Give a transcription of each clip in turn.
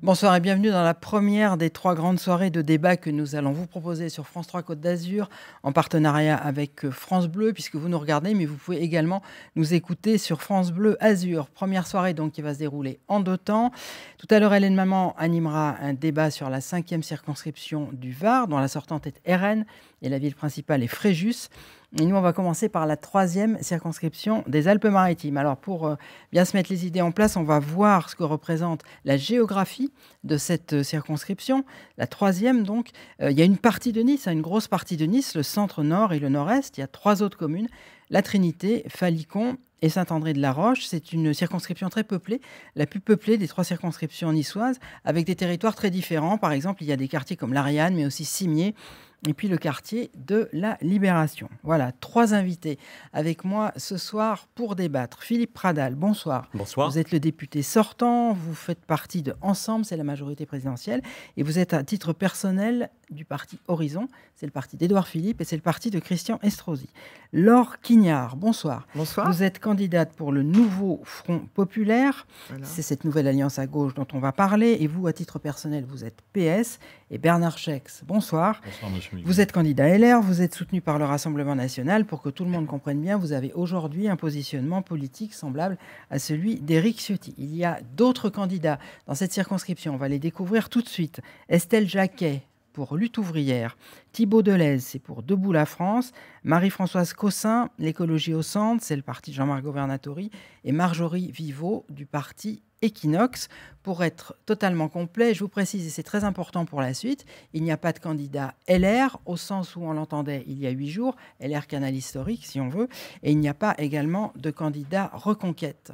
Bonsoir et bienvenue dans la première des 3 grandes soirées de débat que nous allons vous proposer sur France 3 Côte d'Azur en partenariat avec France Bleu, puisque vous nous regardez, mais vous pouvez également nous écouter sur France Bleu Azur. Première soirée donc qui va se dérouler en 2 temps. Tout à l'heure, Hélène Maman animera un débat sur la 5e circonscription du Var, dont la sortante est RN et la ville principale est Fréjus. Et nous, on va commencer par la 3e circonscription des Alpes-Maritimes. Alors, pour bien se mettre les idées en place, on va voir ce que représente la géographie de cette circonscription. La 3e, donc, il y a une partie de Nice, une grosse partie de Nice, le centre-nord et le nord-est. Il y a 3 autres communes, la Trinité, Falicon et Saint-André-de-la-Roche. C'est une circonscription très peuplée, la plus peuplée des 3 circonscriptions niçoises, avec des territoires très différents. Par exemple, il y a des quartiers comme l'Ariane, mais aussi Cimier, et puis le quartier de la Libération. Voilà, 3 invités avec moi ce soir pour débattre. Philippe Pradal, bonsoir. Bonsoir. Vous êtes le député sortant, vous faites partie de Ensemble, c'est la majorité présidentielle, et vous êtes à titre personnel du parti Horizon, c'est le parti d'Édouard Philippe et c'est le parti de Christian Estrosi. Laure Quignard, bonsoir. Bonsoir. Vous êtes candidate pour le nouveau Front Populaire, Voilà. C'est cette nouvelle alliance à gauche dont on va parler, et vous, à titre personnel, vous êtes PS, et Bernard Schex, bonsoir. Bonsoir, monsieur Miguel. Vous êtes candidat LR, vous êtes soutenu par le Rassemblement national. Pour que tout le monde comprenne bien, vous avez aujourd'hui un positionnement politique semblable à celui d'Éric Ciotti. Il y a d'autres candidats dans cette circonscription, on va les découvrir tout de suite. Estelle Jacquet pour Lutte ouvrière, Thibaut Delez, c'est pour Debout la France, Marie-Françoise Cossin, l'écologie au centre, c'est le parti de Jean-Marc Governatori, et Marjorie Viveau du parti Equinox. Pour être totalement complet, je vous précise, et c'est très important pour la suite, il n'y a pas de candidat LR, au sens où on l'entendait il y a 8 jours, LR canal historique si on veut, et il n'y a pas également de candidat Reconquête.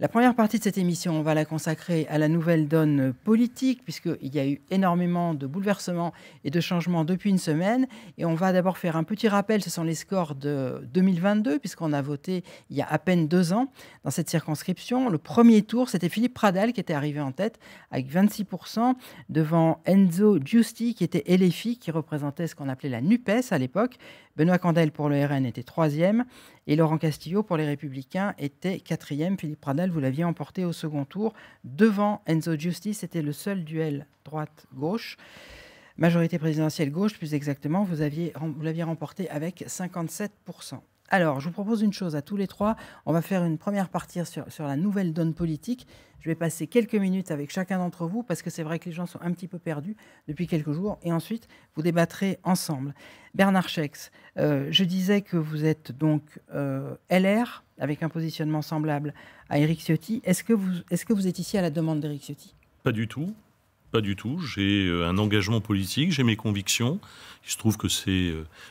La première partie de cette émission, on va la consacrer à la nouvelle donne politique, puisqu'il y a eu énormément de bouleversements et de changements depuis une semaine. Et on va d'abord faire un petit rappel, ce sont les scores de 2022, puisqu'on a voté il y a à peine 2 ans dans cette circonscription. Le premier tour, c'était Philippe Pradal qui était arrivé en tête avec 26%, devant Enzo Giusti qui était LFI, qui représentait ce qu'on appelait la NUPES à l'époque. Benoît Candel pour le RN était 3e et Laurent Castillo pour les Républicains était 4e. Philippe Pradal, vous l'aviez emporté au second tour devant Enzo Giusti. C'était le seul duel droite-gauche. Majorité présidentielle gauche, plus exactement, vous l'aviez remporté avec 57%. Alors, je vous propose une chose à tous les 3. On va faire une première partie sur la nouvelle donne politique. Je vais passer quelques minutes avec chacun d'entre vous parce que c'est vrai que les gens sont un petit peu perdus depuis quelques jours. Et ensuite, vous débattrez ensemble. Bernard Schex, je disais que vous êtes donc LR avec un positionnement semblable à Éric Ciotti. Est-ce que vous êtes ici à la demande d'Éric Ciotti ? Pas du tout. Pas du tout. J'ai un engagement politique, j'ai mes convictions. Il se trouve que je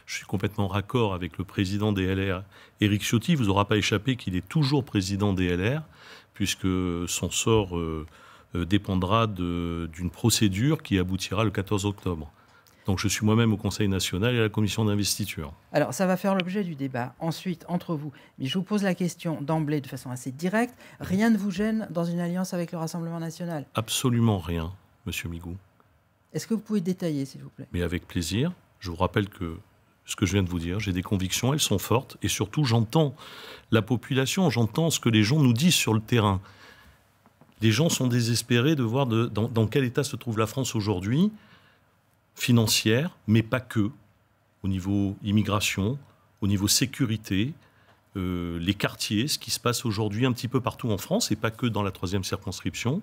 suis complètement raccord avec le président des LR, Éric Ciotti. Il ne vous aura pas échappé qu'il est toujours président des LR, puisque son sort dépendra d'une procédure qui aboutira le 14 octobre. Donc je suis moi-même au Conseil national et à la commission d'investiture. Alors ça va faire l'objet du débat ensuite entre vous. Mais je vous pose la question d'emblée de façon assez directe. Rien ne vous gêne dans une alliance avec le Rassemblement national ? Absolument rien, monsieur Migou. Est-ce que vous pouvez détailler, s'il vous plaît ? Mais avec plaisir. Je vous rappelle que ce que je viens de vous dire, j'ai des convictions, elles sont fortes. Et surtout, j'entends la population, j'entends ce que les gens nous disent sur le terrain. Les gens sont désespérés de voir dans quel état se trouve la France aujourd'hui, financière, mais pas que, au niveau immigration, au niveau sécurité, les quartiers, ce qui se passe aujourd'hui un petit peu partout en France, et pas que dans la 3e circonscription.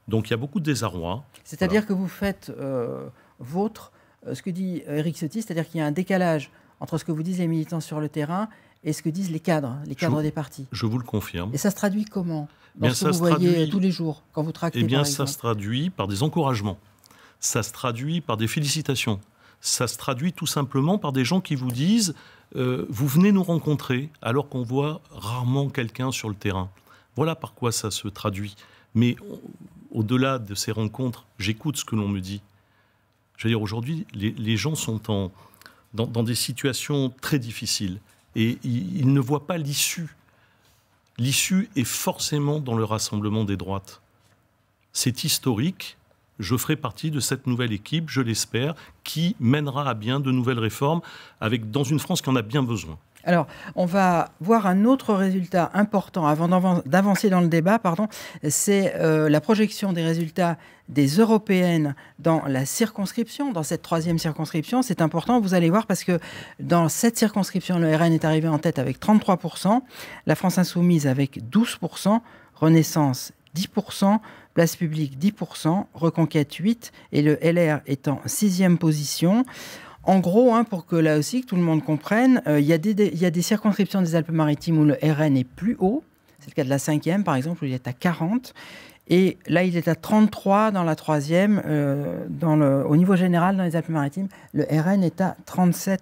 Donc il y a beaucoup de désarroi. C'est-à-dire que vous faites vôtre ce que dit Éric Ciotti, c'est-à-dire qu'il y a un décalage entre ce que vous disent les militants sur le terrain et ce que disent les cadres des partis. Je vous le confirme. Et ça se traduit comment dans ce que vous voyez tous les jours, quand vous tractez, Eh bien, par ça exemple se traduit par des encouragements. Ça se traduit par des félicitations. Ça se traduit tout simplement par des gens qui vous disent vous venez nous rencontrer alors qu'on voit rarement quelqu'un sur le terrain. Voilà par quoi ça se traduit. Mais au-delà de ces rencontres, j'écoute ce que l'on me dit. Je veux dire, aujourd'hui, les gens sont dans des situations très difficiles et ils ne voient pas l'issue. L'issue est forcément dans le rassemblement des droites. C'est historique. Je ferai partie de cette nouvelle équipe, je l'espère, qui mènera à bien de nouvelles réformes dans une France qui en a bien besoin. Alors, on va voir un autre résultat important avant d'avancer dans le débat, c'est la projection des résultats des européennes dans la circonscription, dans cette troisième circonscription. C'est important, vous allez voir, parce que dans cette circonscription, le RN est arrivé en tête avec 33%, la France Insoumise avec 12%, Renaissance 10%, Place Publique 10%, Reconquête 8%, et le LR est en 6e position. En gros, pour que là aussi que tout le monde comprenne, il y a des circonscriptions des Alpes-Maritimes où le RN est plus haut. C'est le cas de la 5e, par exemple, où il est à 40. Et là, il est à 33 dans la 3e. Au niveau général, dans les Alpes-Maritimes, le RN est à 37%.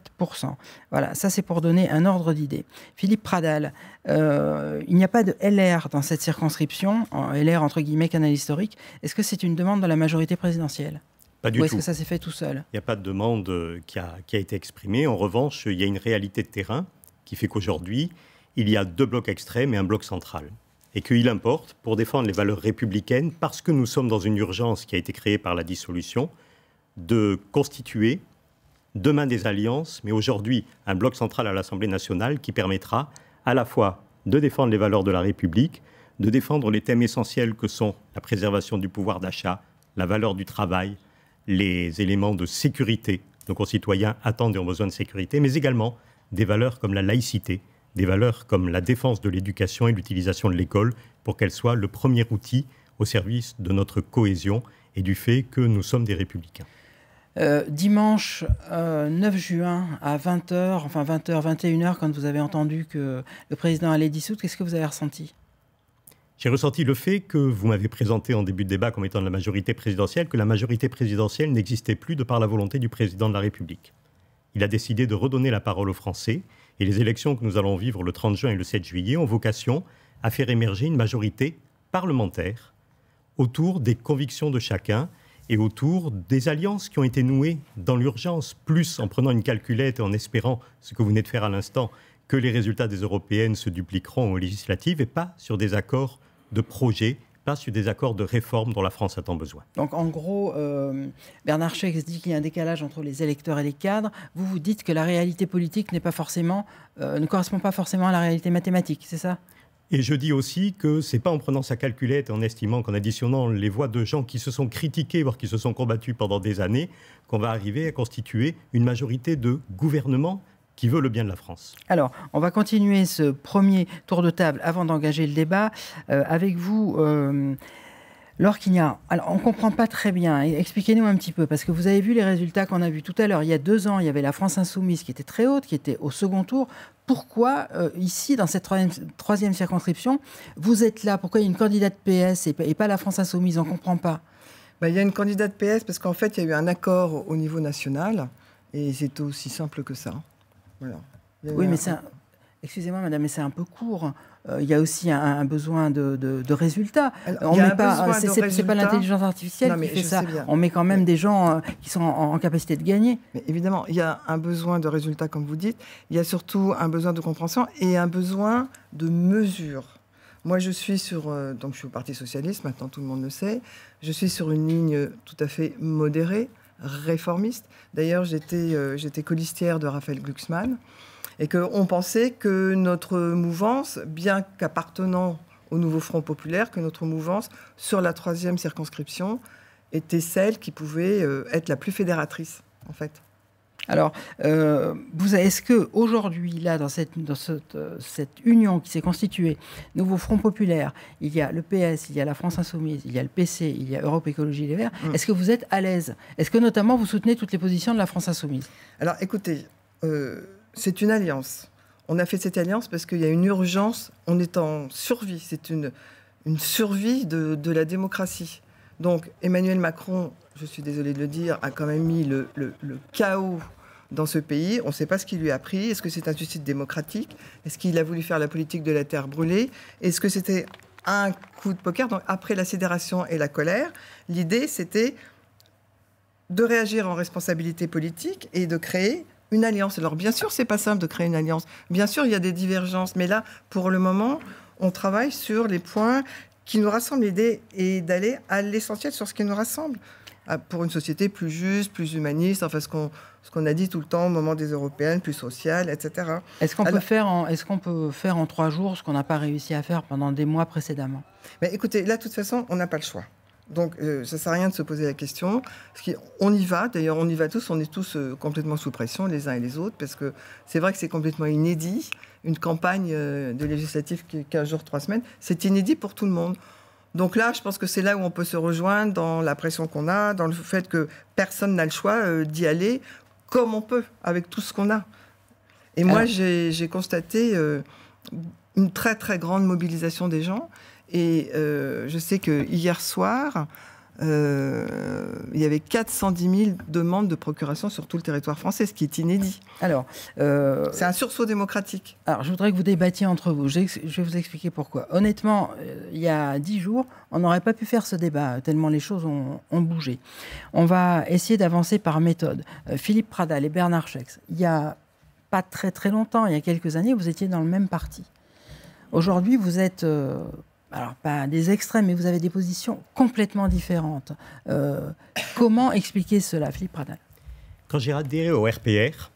Voilà, ça c'est pour donner un ordre d'idée. Philippe Pradal, il n'y a pas de LR dans cette circonscription, LR entre guillemets canal historique. Est-ce que c'est une demande de la majorité présidentielle ? Pas du tout. Ou est-ce que ça s'est fait tout seul ? Il n'y a pas de demande qui a été exprimée. En revanche, il y a une réalité de terrain qui fait qu'aujourd'hui, il y a 2 blocs extrêmes et un bloc central. Et qu'il importe, pour défendre les valeurs républicaines, parce que nous sommes dans une urgence qui a été créée par la dissolution, de constituer demain des alliances, mais aujourd'hui un bloc central à l'Assemblée nationale qui permettra à la fois de défendre les valeurs de la République, de défendre les thèmes essentiels que sont la préservation du pouvoir d'achat, la valeur du travail, les éléments de sécurité. Nos concitoyens attendent et ont besoin de sécurité, mais également des valeurs comme la laïcité, des valeurs comme la défense de l'éducation et l'utilisation de l'école pour qu'elle soit le premier outil au service de notre cohésion et du fait que nous sommes des républicains. Dimanche 9 juin à 20h, 21h, quand vous avez entendu que le président allait dissoudre, qu'est-ce que vous avez ressenti ? J'ai ressenti le fait que vous m'avez présenté en début de débat comme étant de la majorité présidentielle, que la majorité présidentielle n'existait plus de par la volonté du président de la République. Il a décidé de redonner la parole aux Français et les élections que nous allons vivre le 30 juin et le 7 juillet ont vocation à faire émerger une majorité parlementaire autour des convictions de chacun et autour des alliances qui ont été nouées dans l'urgence, plus en prenant une calculette et en espérant, ce que vous venez de faire à l'instant, que les résultats des européennes se dupliqueront aux législatives et pas sur des accords de projets, pas sur des accords de réforme dont la France a tant besoin. Donc en gros, Bernard Scheck dit qu'il y a un décalage entre les électeurs et les cadres. Vous dites que la réalité politique ne correspond pas forcément à la réalité mathématique, c'est ça ? Et je dis aussi que ce n'est pas en prenant sa calculette et en estimant qu'en additionnant les voix de gens qui se sont critiqués, voire qui se sont combattus pendant des années, qu'on va arriver à constituer une majorité de gouvernement qui veut le bien de la France. Alors, on va continuer ce premier tour de table avant d'engager le débat. Avec vous, Laure Quignard. Alors, on ne comprend pas très bien. Expliquez-nous un petit peu, parce que vous avez vu les résultats qu'on a vus tout à l'heure. Il y a 2 ans, il y avait la France Insoumise qui était très haute, qui était au second tour. Pourquoi, ici, dans cette troisième circonscription, vous êtes là ? Pourquoi il y a une candidate PS et pas la France Insoumise ? On ne comprend pas. Il y a une candidate PS parce qu'en fait, il y a eu un accord au niveau national et c'est aussi simple que ça. Voilà. Oui, mais excusez-moi, madame, mais c'est un peu court. Il y a aussi un besoin de résultats. C'est pas l'intelligence artificielle qui fait ça. On met quand même des gens qui sont en capacité de gagner. Mais évidemment, il y a un besoin de résultats, comme vous dites. Il y a surtout un besoin de compréhension et un besoin de mesure. Moi, je suis donc je suis au Parti Socialiste, maintenant tout le monde le sait. Je suis sur une ligne tout à fait modérée, réformiste. D'ailleurs, j'étais colistière de Raphaël Glucksmann. Et qu'on pensait que notre mouvance, bien qu'appartenant au nouveau Front populaire, que notre mouvance sur la 3e circonscription était celle qui pouvait être la plus fédératrice, en fait. Alors, est-ce qu'aujourd'hui, là, dans cette union qui s'est constituée, nouveau Front populaire, il y a le PS, il y a la France Insoumise, il y a le PC, il y a Europe Écologie Les Verts, est-ce que vous êtes à l'aise ? Est-ce que notamment vous soutenez toutes les positions de la France Insoumise ? Alors, écoutez... c'est une alliance. On a fait cette alliance parce qu'il y a une urgence. On est en survie. C'est une survie de la démocratie. Donc, Emmanuel Macron, je suis désolée de le dire, a quand même mis le chaos dans ce pays. On ne sait pas ce qu'il lui a pris. Est-ce que c'est un suicide démocratique ? Est-ce qu'il a voulu faire la politique de la terre brûlée ? Est-ce que c'était un coup de poker ? Donc, après la sidération et la colère, l'idée, c'était de réagir en responsabilité politique et de créer une alliance. Alors, bien sûr, c'est pas simple de créer une alliance. Bien sûr, il y a des divergences. Mais là, pour le moment, on travaille sur les points qui nous rassemblent. L'idée est d'aller à l'essentiel sur ce qui nous rassemble. pour une société plus juste, plus humaniste, enfin ce qu'on a dit tout le temps au moment des européennes, plus sociale, etc. Est-ce qu'on peut faire en 3 jours ce qu'on n'a pas réussi à faire pendant des mois précédemment? Mais écoutez, là, de toute façon, on n'a pas le choix. Donc, ça ne sert à rien de se poser la question. On y va, d'ailleurs, on y va tous, on est tous complètement sous pression, les uns et les autres, parce que c'est vrai que c'est complètement inédit. Une campagne de législative qui est 15 jours, 3 semaines, c'est inédit pour tout le monde. Donc là, je pense que c'est là où on peut se rejoindre dans la pression qu'on a, dans le fait que personne n'a le choix d'y aller comme on peut, avec tout ce qu'on a. Et moi, j'ai constaté une très, très grande mobilisation des gens. Et je sais que hier soir, il y avait 410 000 demandes de procuration sur tout le territoire français, ce qui est inédit. Alors, c'est un sursaut démocratique. Alors, je voudrais que vous débattiez entre vous. Je vais vous expliquer pourquoi. Honnêtement, il y a 10 jours, on n'aurait pas pu faire ce débat, tellement les choses ont bougé. On va essayer d'avancer par méthode. Philippe Pradal et Bernard Schex, il n'y a pas très très longtemps, il y a quelques années, vous étiez dans le même parti. Aujourd'hui, vous êtes... alors, pas des extrêmes, mais vous avez des positions complètement différentes. Comment expliquer cela, Philippe Pradal? Quand j'ai adhéré au RPR,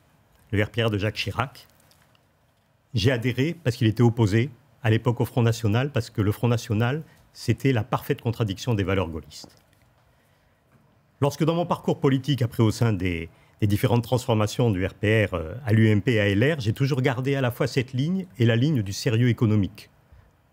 le RPR de Jacques Chirac, j'ai adhéré parce qu'il était opposé à l'époque au Front National, parce que le Front National, c'était la parfaite contradiction des valeurs gaullistes. Lorsque dans mon parcours politique, après au sein des différentes transformations du RPR à l'UMP et à LR, j'ai toujours gardé à la fois cette ligne et la ligne du sérieux économique,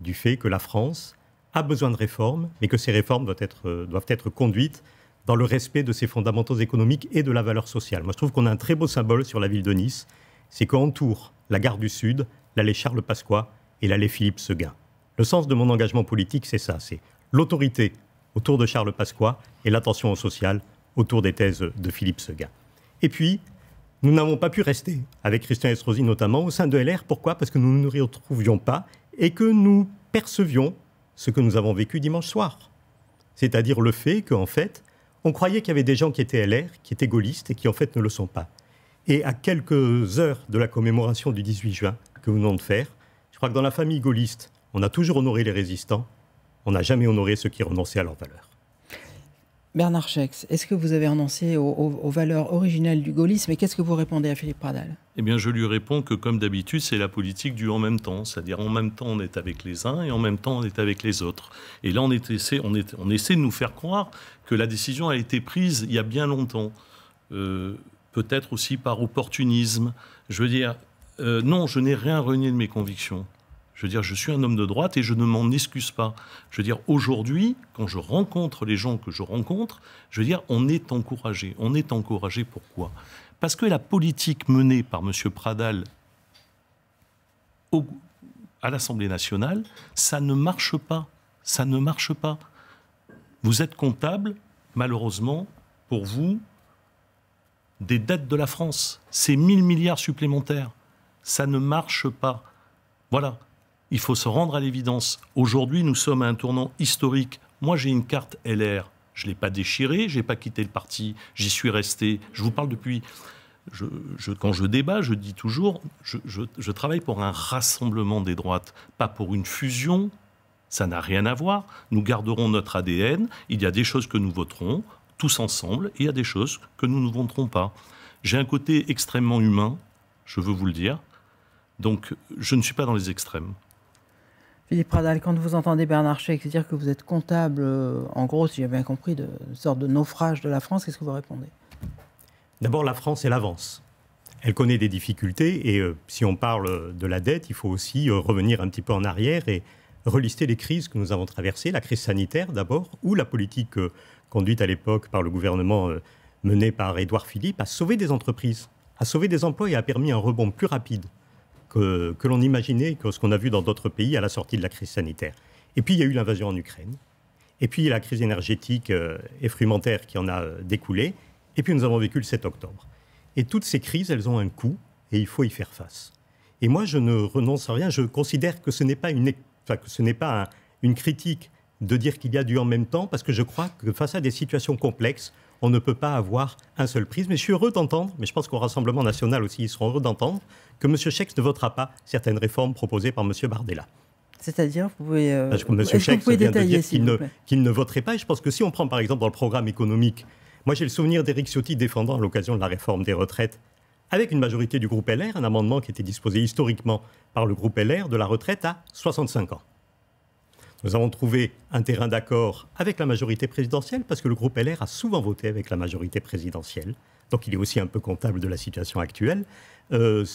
du fait que la France a besoin de réformes, mais que ces réformes doivent être conduites dans le respect de ses fondamentaux économiques et de la valeur sociale. Moi, je trouve qu'on a un très beau symbole sur la ville de Nice, c'est qu'entoure la gare du Sud, l'allée Charles Pasqua et l'allée Philippe Seguin. Le sens de mon engagement politique, c'est ça, c'est l'autorité autour de Charles Pasqua et l'attention au social autour des thèses de Philippe Seguin. Et puis, nous n'avons pas pu rester, avec Christian Estrosi notamment, au sein de LR. Pourquoi? Parce que nous ne nous y retrouvions pas et que nous percevions ce que nous avons vécu dimanche soir. C'est-à-dire le fait qu'en fait, on croyait qu'il y avait des gens qui étaient LR, qui étaient gaullistes et qui en fait ne le sont pas. Et à quelques heures de la commémoration du 18 juin que nous venons de faire, je crois que dans la famille gaulliste, on a toujours honoré les résistants, on n'a jamais honoré ceux qui renonçaient à leurs valeurs. Bernard Schex, est-ce que vous avez renoncé aux valeurs originelles du gaullisme et qu'est-ce que vous répondez à Philippe Pradal? Eh bien, je lui réponds que, comme d'habitude, c'est la politique du en même temps. C'est-à-dire, en même temps, on est avec les uns et en même temps, on est avec les autres. Et là, on essaie de nous faire croire que la décision a été prise il y a bien longtemps. Peut-être aussi par opportunisme. Je veux dire, non, je n'ai rien renié de mes convictions. Je veux dire, je suis un homme de droite et je ne m'en excuse pas. Je veux dire, aujourd'hui, quand je rencontre les gens que je rencontre, je veux dire, on est encouragé. On est encouragé pourquoi? Parce que la politique menée par M. Pradal à l'Assemblée nationale, ça ne marche pas. Ça ne marche pas. Vous êtes comptable, malheureusement, pour vous, des dettes de la France. C'est 1000 milliards supplémentaires. Ça ne marche pas. Voilà. Il faut se rendre à l'évidence. Aujourd'hui, nous sommes à un tournant historique. Moi, j'ai une carte LR. Je ne l'ai pas déchirée, je n'ai pas quitté le parti, j'y suis resté. Je vous parle depuis... quand je débat, je dis toujours, je travaille pour un rassemblement des droites, pas pour une fusion. Ça n'a rien à voir. Nous garderons notre ADN. Il y a des choses que nous voterons tous ensemble et il y a des choses que nous ne voterons pas. J'ai un côté extrêmement humain, je veux vous le dire. Donc, je ne suis pas dans les extrêmes. Philippe Pradal, quand vous entendez Bernard Schex dire que vous êtes comptable, en gros, si j'ai bien compris, de sorte de naufrage de la France, qu'est-ce que vous répondez? D'abord, la France, elle avance. Elle connaît des difficultés et si on parle de la dette, il faut aussi revenir un petit peu en arrière et relister les crises que nous avons traversées. La crise sanitaire d'abord, où la politique conduite à l'époque par le gouvernement mené par Édouard Philippe a sauvé des entreprises, a sauvé des emplois et a permis un rebond plus rapide que l'on imaginait, que ce qu'on a vu dans d'autres pays à la sortie de la crise sanitaire. Et puis, il y a eu l'invasion en Ukraine. Et puis, la crise énergétique et frumentaire qui en a découlé. Et puis, nous avons vécu le 7 octobre. Et toutes ces crises, elles ont un coût et il faut y faire face. Et moi, je ne renonce à rien. Je considère que ce n'est pas une critique de dire qu'il y a du en même temps, parce que je crois que face à des situations complexes, on ne peut pas avoir un seul prisme. Mais je suis heureux d'entendre, mais je pense qu'au Rassemblement national aussi, ils seront heureux d'entendre que M. Schex ne votera pas certaines réformes proposées par M. Bardella. C'est-à-dire, vous pouvez, Parce que M. Chaix vient de dire qu'il ne voterait pas. Et je pense que si on prend par exemple dans le programme économique, moi j'ai le souvenir d'Éric Ciotti défendant à l'occasion de la réforme des retraites, avec une majorité du groupe LR, un amendement qui était disposé historiquement par le groupe LR de la retraite à 65 ans. Nous avons trouvé un terrain d'accord avec la majorité présidentielle, parce que le groupe LR a souvent voté avec la majorité présidentielle. Donc il est aussi un peu comptable de la situation actuelle,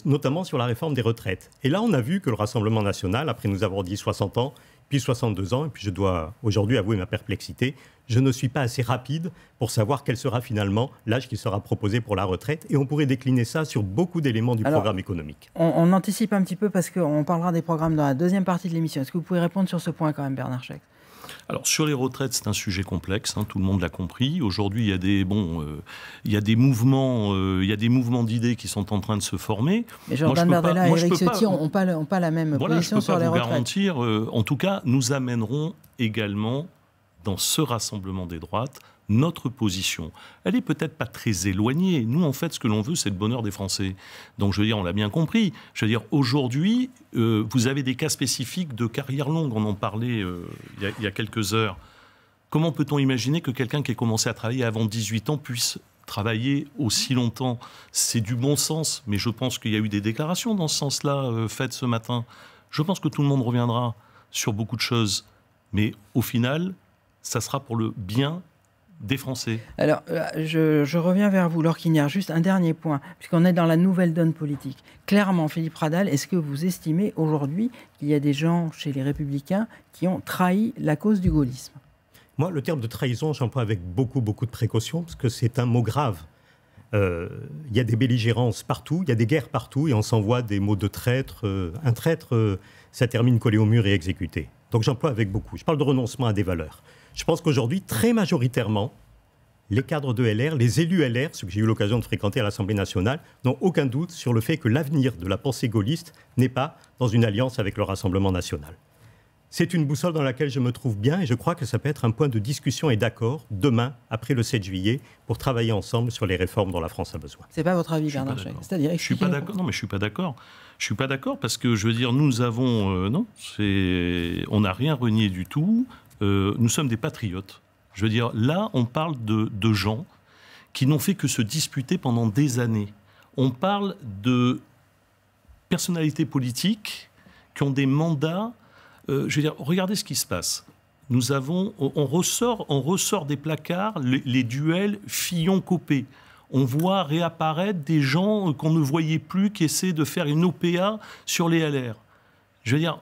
notamment sur la réforme des retraites. Et là, on a vu que le Rassemblement national, après nous avoir dit 60 ans, puis 62 ans, et puis je dois aujourd'hui avouer ma perplexité, je ne suis pas assez rapide pour savoir quel sera finalement l'âge qui sera proposé pour la retraite. Et on pourrait décliner ça sur beaucoup d'éléments du programme économique. On anticipe un petit peu parce qu'on parlera des programmes dans la deuxième partie de l'émission. Est-ce que vous pouvez répondre sur ce point quand même, Bernard Chaix ? Alors, sur les retraites, c'est un sujet complexe, tout le monde l'a compris. Aujourd'hui, il y a des mouvements d'idées qui sont en train de se former. Mais Jordan Bardella et Éric Ciotti n'ont pas la même position sur les retraites. Je peux pas vous garantir. En tout cas, nous amènerons également, dans ce rassemblement des droites, notre position. Elle est peut-être pas très éloignée. Nous, en fait, ce que l'on veut, c'est le bonheur des Français. Donc, je veux dire, on l'a bien compris. Je veux dire, aujourd'hui, vous avez des cas spécifiques de carrière longue. On en parlait il y a quelques heures. Comment peut-on imaginer que quelqu'un qui a commencé à travailler avant 18 ans puisse travailler aussi longtemps ? C'est du bon sens, mais je pense qu'il y a eu des déclarations dans ce sens-là faites ce matin. Je pense que tout le monde reviendra sur beaucoup de choses. Mais au final, ça sera pour le bien des Français. Alors, je reviens vers vous, Laure Quignard. Juste un dernier point, puisqu'on est dans la nouvelle donne politique. Clairement, Philippe Radal, est-ce que vous estimez aujourd'hui qu'il y a des gens chez les Républicains qui ont trahi la cause du gaullisme ? Moi, le terme de trahison, j'emploie avec beaucoup de précaution, parce que c'est un mot grave. Il y a des belligérances partout, il y a des guerres partout, et on s'envoie des mots de traître. Un traître, ça termine collé au mur et exécuté. Donc j'emploie avec beaucoup. Je parle de renoncement à des valeurs. Je pense qu'aujourd'hui, très majoritairement, les cadres de LR, les élus LR, ceux que j'ai eu l'occasion de fréquenter à l'Assemblée nationale, n'ont aucun doute sur le fait que l'avenir de la pensée gaulliste n'est pas dans une alliance avec le Rassemblement national. C'est une boussole dans laquelle je me trouve bien et je crois que ça peut être un point de discussion et d'accord demain, après le 7 juillet, pour travailler ensemble sur les réformes dont la France a besoin. C'est pas votre avis, Bernard Chaix ? C'est-à-dire, je suis pas d'accord. Non, mais je suis pas d'accord. Je suis pas d'accord parce que je veux dire, nous avons on n'a rien renié du tout. Nous sommes des patriotes. Je veux dire, là, on parle de gens qui n'ont fait que se disputer pendant des années. On parle de personnalités politiques qui ont des mandats. Je veux dire, regardez ce qui se passe. On ressort des placards les duels Fillon-Copé. On voit réapparaître des gens qu'on ne voyait plus qui essaient de faire une OPA sur les LR. Je veux dire,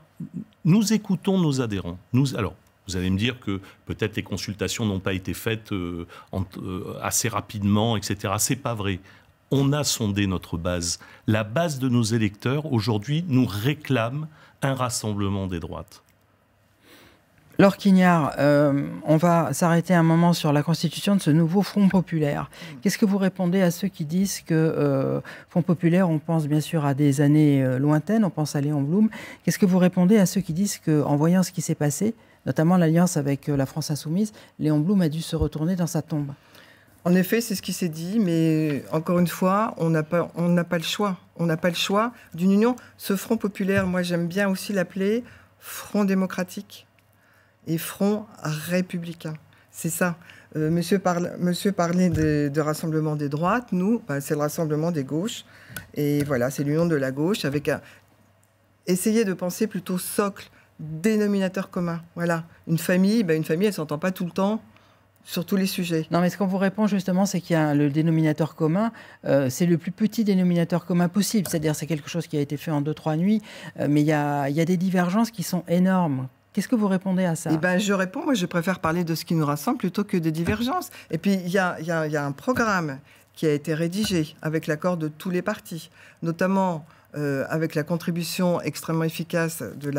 nous écoutons nos adhérents. Alors, vous allez me dire que peut-être les consultations n'ont pas été faites assez rapidement, etc. C'est pas vrai. On a sondé notre base. La base de nos électeurs, aujourd'hui, nous réclame un rassemblement des droites. Laure Quignard, on va s'arrêter un moment sur la constitution de ce nouveau Front populaire. Qu'est-ce que vous répondez à ceux qui disent que Front populaire, on pense bien sûr à des années lointaines, on pense à Léon Blum. Qu'est-ce que vous répondez à ceux qui disent qu'en voyant ce qui s'est passé, notamment l'alliance avec la France insoumise, Léon Blum a dû se retourner dans sa tombe ? En effet, c'est ce qui s'est dit, mais encore une fois, on n'a pas le choix. On n'a pas le choix d'une union. Ce Front populaire, moi j'aime bien aussi l'appeler Front démocratique et Front républicain. C'est ça. Monsieur parlait de rassemblement des droites. Nous, c'est le rassemblement des gauches. Et voilà, c'est l'union de la gauche avec essayer de penser plutôt socle, dénominateur commun. Voilà. Une famille, elle ne s'entend pas tout le temps sur tous les sujets. Non, mais ce qu'on vous répond justement, c'est qu'il y a le dénominateur commun, c'est le plus petit dénominateur commun possible. C'est-à-dire c'est quelque chose qui a été fait en 2-3 nuits, mais il y a des divergences qui sont énormes. Qu'est-ce que vous répondez à ça ? Je réponds, moi je préfère parler de ce qui nous rassemble plutôt que des divergences. Et puis il y a un programme qui a été rédigé avec l'accord de tous les partis, notamment avec la contribution extrêmement efficace de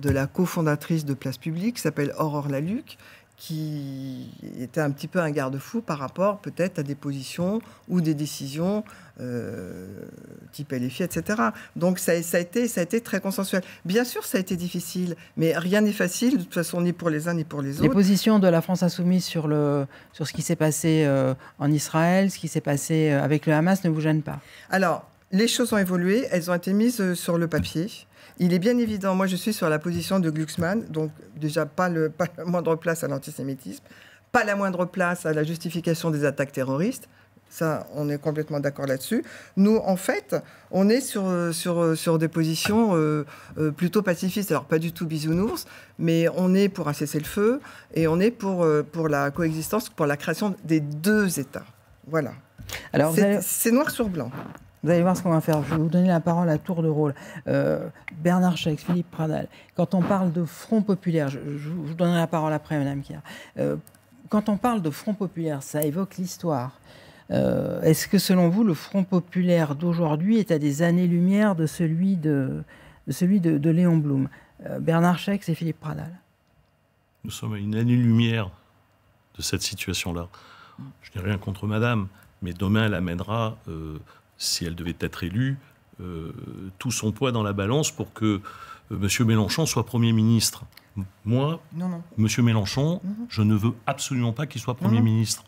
la cofondatrice de Place Publique, qui s'appelle Aurore Laluc, qui était un petit peu un garde-fou par rapport peut-être à des positions ou des décisions type LFI, etc. Donc ça a été très consensuel. Bien sûr, ça a été difficile, mais rien n'est facile, de toute façon, ni pour les uns ni pour les autres. Les positions de la France insoumise sur ce qui s'est passé en Israël, ce qui s'est passé avec le Hamas ne vous gênent pas ? Alors, les choses ont évolué, elles ont été mises sur le papier. Il est bien évident, moi je suis sur la position de Glucksmann, donc déjà pas la moindre place à l'antisémitisme, pas la moindre place à la justification des attaques terroristes. Ça, on est complètement d'accord là-dessus. Nous, en fait, on est sur des positions plutôt pacifistes. Alors, pas du tout bisounours, mais on est pour un cessez-le-feu et on est pour la coexistence, pour la création des deux États. Voilà. Alors, c'est noir sur blanc. Vous allez voir ce qu'on va faire. Je vais vous donner la parole à tour de rôle. Bernard Schex, Philippe Pradal. Quand on parle de Front populaire, je vous donnerai la parole après, Madame Kier. Quand on parle de Front populaire, ça évoque l'histoire. Est-ce que, selon vous, le Front populaire d'aujourd'hui est à des années-lumière de celui de Léon Blum? Bernard Schex et Philippe Pradal. Nous sommes à une année-lumière de cette situation-là. Je n'ai rien contre Madame, mais demain, elle amènera, si elle devait être élue, tout son poids dans la balance pour que M. Mélenchon soit Premier ministre. Moi, M. Mélenchon, je ne veux absolument pas qu'il soit Premier ministre.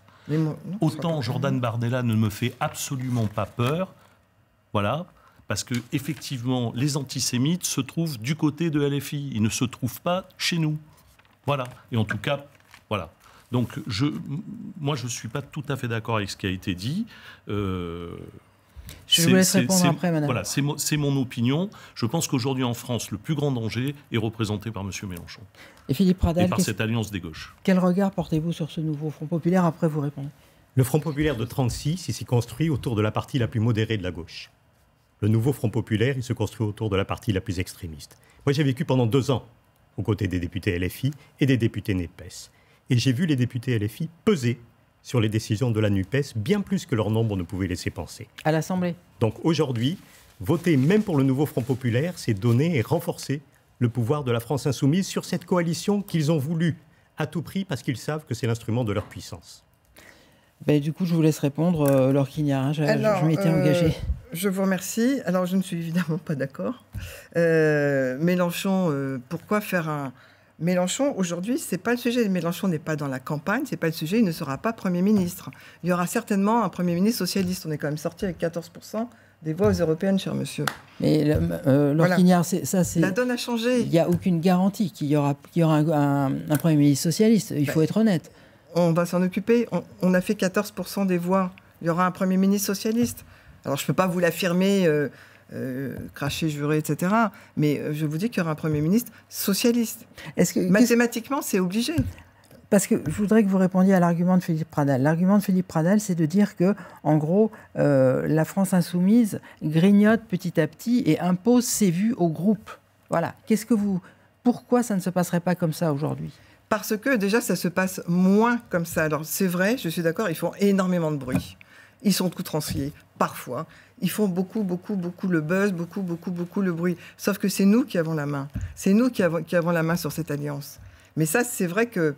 Autant Jordan Bardella ne me fait absolument pas peur, voilà, parce que effectivement, les antisémites se trouvent du côté de LFI, ils ne se trouvent pas chez nous, voilà. Et en tout cas, voilà. Donc, moi, je ne suis pas tout à fait d'accord avec ce qui a été dit. Je vous laisse répondre après, madame. Voilà, c'est mon opinion. Je pense qu'aujourd'hui, en France, le plus grand danger est représenté par M. Mélenchon. Et Philippe Pradal, et par cette alliance des gauches. Quel regard portez-vous sur ce nouveau Front populaire? Après, vous répondez. Le Front populaire de 1936, il s'est construit autour de la partie la plus modérée de la gauche. Le nouveau Front populaire, il se construit autour de la partie la plus extrémiste. Moi, j'ai vécu pendant 2 ans aux côtés des députés LFI et des députés NUPES. Et j'ai vu les députés LFI peser sur les décisions de la NUPES, bien plus que leur nombre ne pouvait laisser penser. À l'Assemblée. Donc aujourd'hui, voter même pour le nouveau Front populaire, c'est donner et renforcer le pouvoir de la France insoumise sur cette coalition qu'ils ont voulu à tout prix parce qu'ils savent que c'est l'instrument de leur puissance. Ben, du coup, je vous laisse répondre, Laure Quignard. Je m'étais engagée. Je vous remercie. Alors, je ne suis évidemment pas d'accord. Mélenchon, pourquoi faire un... Mélenchon, aujourd'hui, ce n'est pas le sujet. Mélenchon n'est pas dans la campagne, ce n'est pas le sujet, il ne sera pas Premier ministre. Il y aura certainement un Premier ministre socialiste. On est quand même sorti avec 14% des voix aux européennes, cher monsieur. Mais Laure Quignard, ça c'est... La donne a changé. Il n'y a aucune garantie qu'il y aura un Premier ministre socialiste. Il faut être honnête. On va s'en occuper. On a fait 14% des voix. Il y aura un Premier ministre socialiste. Alors, je ne peux pas vous l'affirmer... cracher, jurer, etc. Mais je vous dis qu'il y aura un Premier ministre socialiste. Mathématiquement, c'est obligé. Parce que je voudrais que vous répondiez à l'argument de Philippe Pradal. L'argument de Philippe Pradal, c'est de dire que, en gros, la France insoumise grignote petit à petit et impose ses vues au groupe. Voilà. Pourquoi ça ne se passerait pas comme ça aujourd'hui? Parce que déjà, ça se passe moins comme ça. Alors, c'est vrai, je suis d'accord, ils font énormément de bruit. Ils sont outranciers, parfois. Ils font beaucoup le buzz, beaucoup le bruit. Sauf que c'est nous qui avons la main. C'est nous qui avons la main sur cette alliance. Mais ça, c'est vrai que,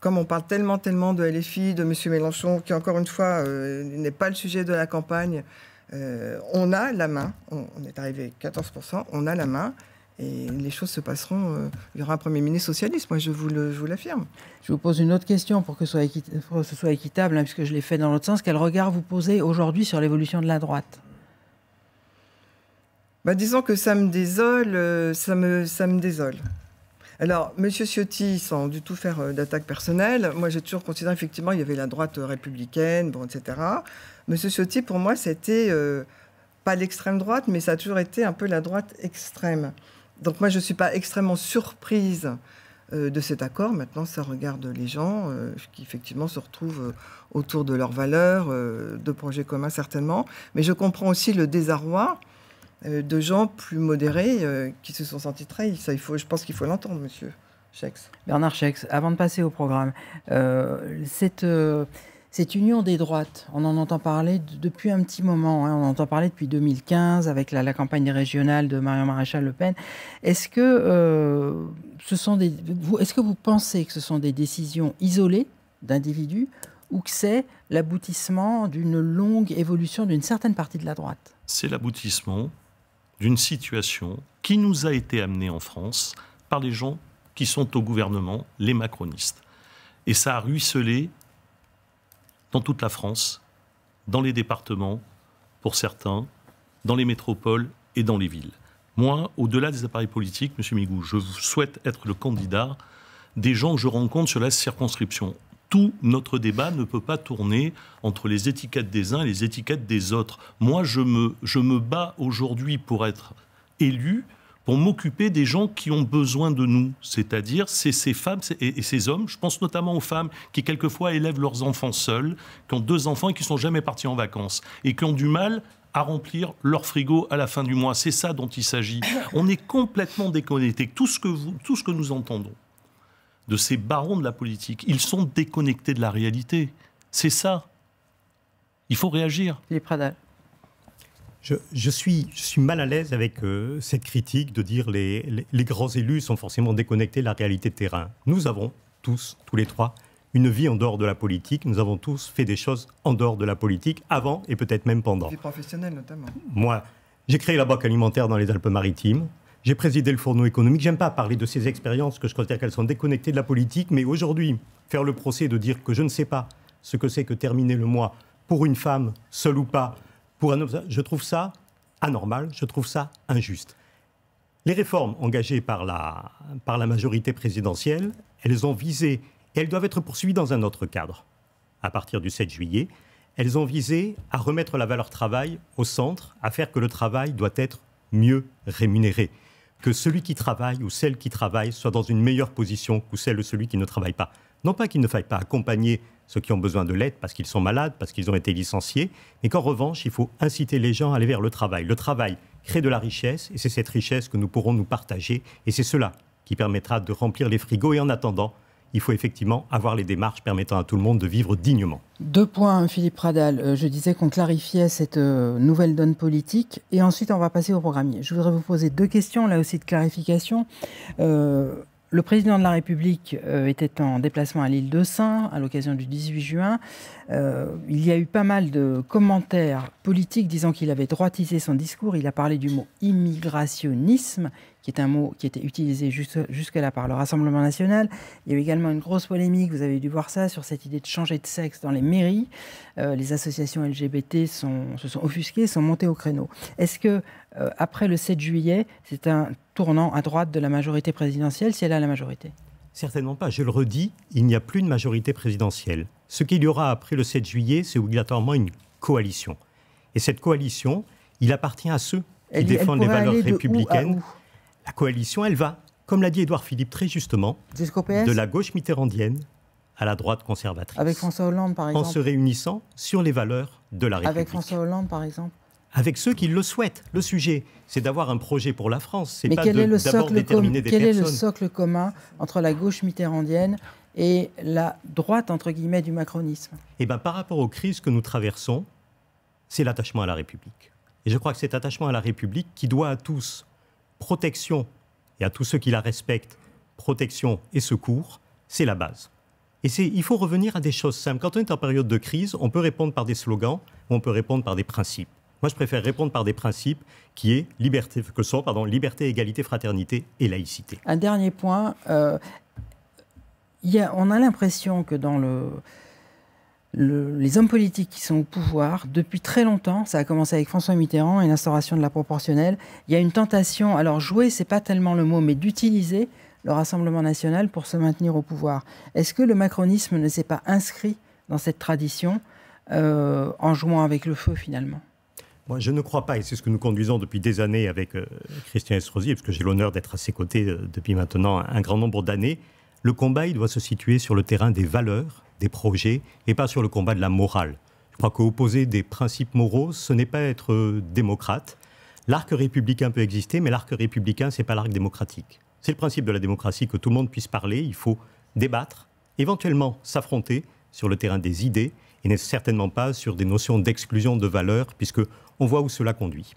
comme on parle tellement de LFI, de M. Mélenchon, qui, encore une fois, n'est pas le sujet de la campagne, on a la main. On est arrivé à 14%, on a la main. Et les choses se passeront. Il y aura un Premier ministre socialiste, moi je vous l'affirme. Je vous pose une autre question pour que ce soit équitable, hein, puisque je l'ai fait dans l'autre sens. Quel regard vous posez aujourd'hui sur l'évolution de la droite? Disons que ça me désole, ça me désole. Alors, M. Ciotti, sans du tout faire d'attaque personnelle, moi j'ai toujours considéré effectivement il y avait la droite républicaine, etc. M. Ciotti, pour moi, c'était pas l'extrême droite, mais ça a toujours été un peu la droite extrême. Donc moi, je ne suis pas extrêmement surprise de cet accord. Maintenant, ça regarde les gens qui, effectivement, se retrouvent autour de leurs valeurs, de projets communs, certainement. Mais je comprends aussi le désarroi de gens plus modérés qui se sont sentis trahis. Ça, je pense qu'il faut l'entendre, monsieur Schex. Bernard Schex, avant de passer au programme, cette union des droites, on en entend parler depuis un petit moment. Hein, on en entend parler depuis 2015 avec la campagne régionale de Marion Maréchal Le Pen. Est-ce que vous pensez que ce sont des décisions isolées d'individus ou que c'est l'aboutissement d'une longue évolution d'une certaine partie de la droite? C'est l'aboutissement d'une situation qui nous a été amenée en France par les gens qui sont au gouvernement, les macronistes. Et ça a ruisselé dans toute la France, dans les départements, pour certains, dans les métropoles et dans les villes. Moi, au-delà des appareils politiques, M. Migou, je souhaite être le candidat des gens que je rencontre sur la circonscription. Tout notre débat ne peut pas tourner entre les étiquettes des uns et les étiquettes des autres. Moi, je me bats aujourd'hui pour être élu, pour m'occuper des gens qui ont besoin de nous. C'est-à-dire, c'est ces femmes et ces hommes, je pense notamment aux femmes qui quelquefois élèvent leurs enfants seuls, qui ont 2 enfants et qui ne sont jamais partis en vacances, et qui ont du mal à remplir leur frigo à la fin du mois. C'est ça dont il s'agit. On est complètement déconnecté. Tout ce que nous entendons de ces barons de la politique, ils sont déconnectés de la réalité. C'est ça. Il faut réagir. Philippe Pradal. Je suis mal à l'aise avec cette critique de dire les grands élus sont forcément déconnectés de la réalité de terrain. Nous avons tous les trois, une vie en dehors de la politique. Nous avons tous fait des choses en dehors de la politique, avant et peut-être même pendant. Vie professionnelle notamment. Moi, j'ai créé la Banque alimentaire dans les Alpes-Maritimes. J'ai présidé le Fourneau économique. J'aime pas parler de ces expériences que je considère qu'elles sont déconnectées de la politique, mais aujourd'hui, faire le procès de dire que je ne sais pas ce que c'est que terminer le mois pour une femme, seule ou pas, pour un homme, je trouve ça anormal, je trouve ça injuste. Les réformes engagées par la majorité présidentielle, elles ont visé, et elles doivent être poursuivies dans un autre cadre. À partir du 7 juillet, elles ont visé à remettre la valeur travail au centre, à faire que le travail doit être mieux rémunéré, que celui qui travaille ou celle qui travaille soit dans une meilleure position que celle de celui qui ne travaille pas. Non pas qu'il ne faille pas accompagner ceux qui ont besoin de l'aide parce qu'ils sont malades, parce qu'ils ont été licenciés, mais qu'en revanche, il faut inciter les gens à aller vers le travail. Le travail crée de la richesse, et c'est cette richesse que nous pourrons nous partager, et c'est cela qui permettra de remplir les frigos. Et en attendant, il faut effectivement avoir les démarches permettant à tout le monde de vivre dignement. 2 points, Philippe Pradal. Je disais qu'on clarifiait cette nouvelle donne politique, et ensuite on va passer au programme. Je voudrais vous poser 2 questions, là aussi de clarification. Le président de la République était en déplacement à l'île de Sein à l'occasion du 18 juin. Il y a eu pas mal de commentaires politiques disant qu'il avait droitisé son discours. Il a parlé du mot immigrationnisme, qui est un mot qui était utilisé jusque-là par le Rassemblement national. Il y a eu également une grosse polémique, vous avez dû voir ça, sur cette idée de changer de sexe dans les mairies. Les associations LGBT se sont offusquées, sont montées au créneau. Est-ce que, après le 7 juillet, c'est un tournant à droite de la majorité présidentielle, si elle a la majorité? Certainement pas. Je le redis, il n'y a plus de majorité présidentielle. Ce qu'il y aura après le 7 juillet, c'est obligatoirement une coalition. Et cette coalition, il appartient à ceux qui défendent les valeurs républicaines. La coalition, elle va, comme l'a dit Édouard Philippe très justement, de la gauche mitterrandienne à la droite conservatrice. Avec François Hollande, par exemple. En se réunissant sur les valeurs de la République. Avec François Hollande, par exemple. Avec ceux qui le souhaitent. Le sujet, c'est d'avoir un projet pour la France. C'est pas d'abord déterminer des personnes. Quel est le socle commun entre la gauche mitterrandienne et la droite, entre guillemets, du macronisme? Eh bien, par rapport aux crises que nous traversons, c'est l'attachement à la République. Et je crois que cet attachement à la République qui doit à tous protection, et à tous ceux qui la respectent, protection et secours, c'est la base. Et il faut revenir à des choses simples. Quand on est en période de crise, on peut répondre par des slogans ou on peut répondre par des principes. Moi, je préfère répondre par des principes qui est liberté, égalité, fraternité et laïcité. Un dernier point. On a l'impression que dans les hommes politiques qui sont au pouvoir, depuis très longtemps, ça a commencé avec François Mitterrand et l'instauration de la proportionnelle, il y a une tentation, alors jouer, c'est pas tellement le mot, mais d'utiliser le Rassemblement national pour se maintenir au pouvoir. Est-ce que le macronisme ne s'est pas inscrit dans cette tradition en jouant avec le feu, finalement? Moi, je ne crois pas, et c'est ce que nous conduisons depuis des années avec Christian Estrosi, parce que j'ai l'honneur d'être à ses côtés depuis maintenant un grand nombre d'années. Le combat, il doit se situer sur le terrain des valeurs, des projets, et pas sur le combat de la morale. Je crois qu'opposer des principes moraux, ce n'est pas être démocrate. L'arc républicain peut exister, mais l'arc républicain, ce n'est pas l'arc démocratique. C'est le principe de la démocratie que tout le monde puisse parler. Il faut débattre, éventuellement s'affronter sur le terrain des idées, et n'est certainement pas sur des notions d'exclusion de valeurs, puisqu'on voit où cela conduit.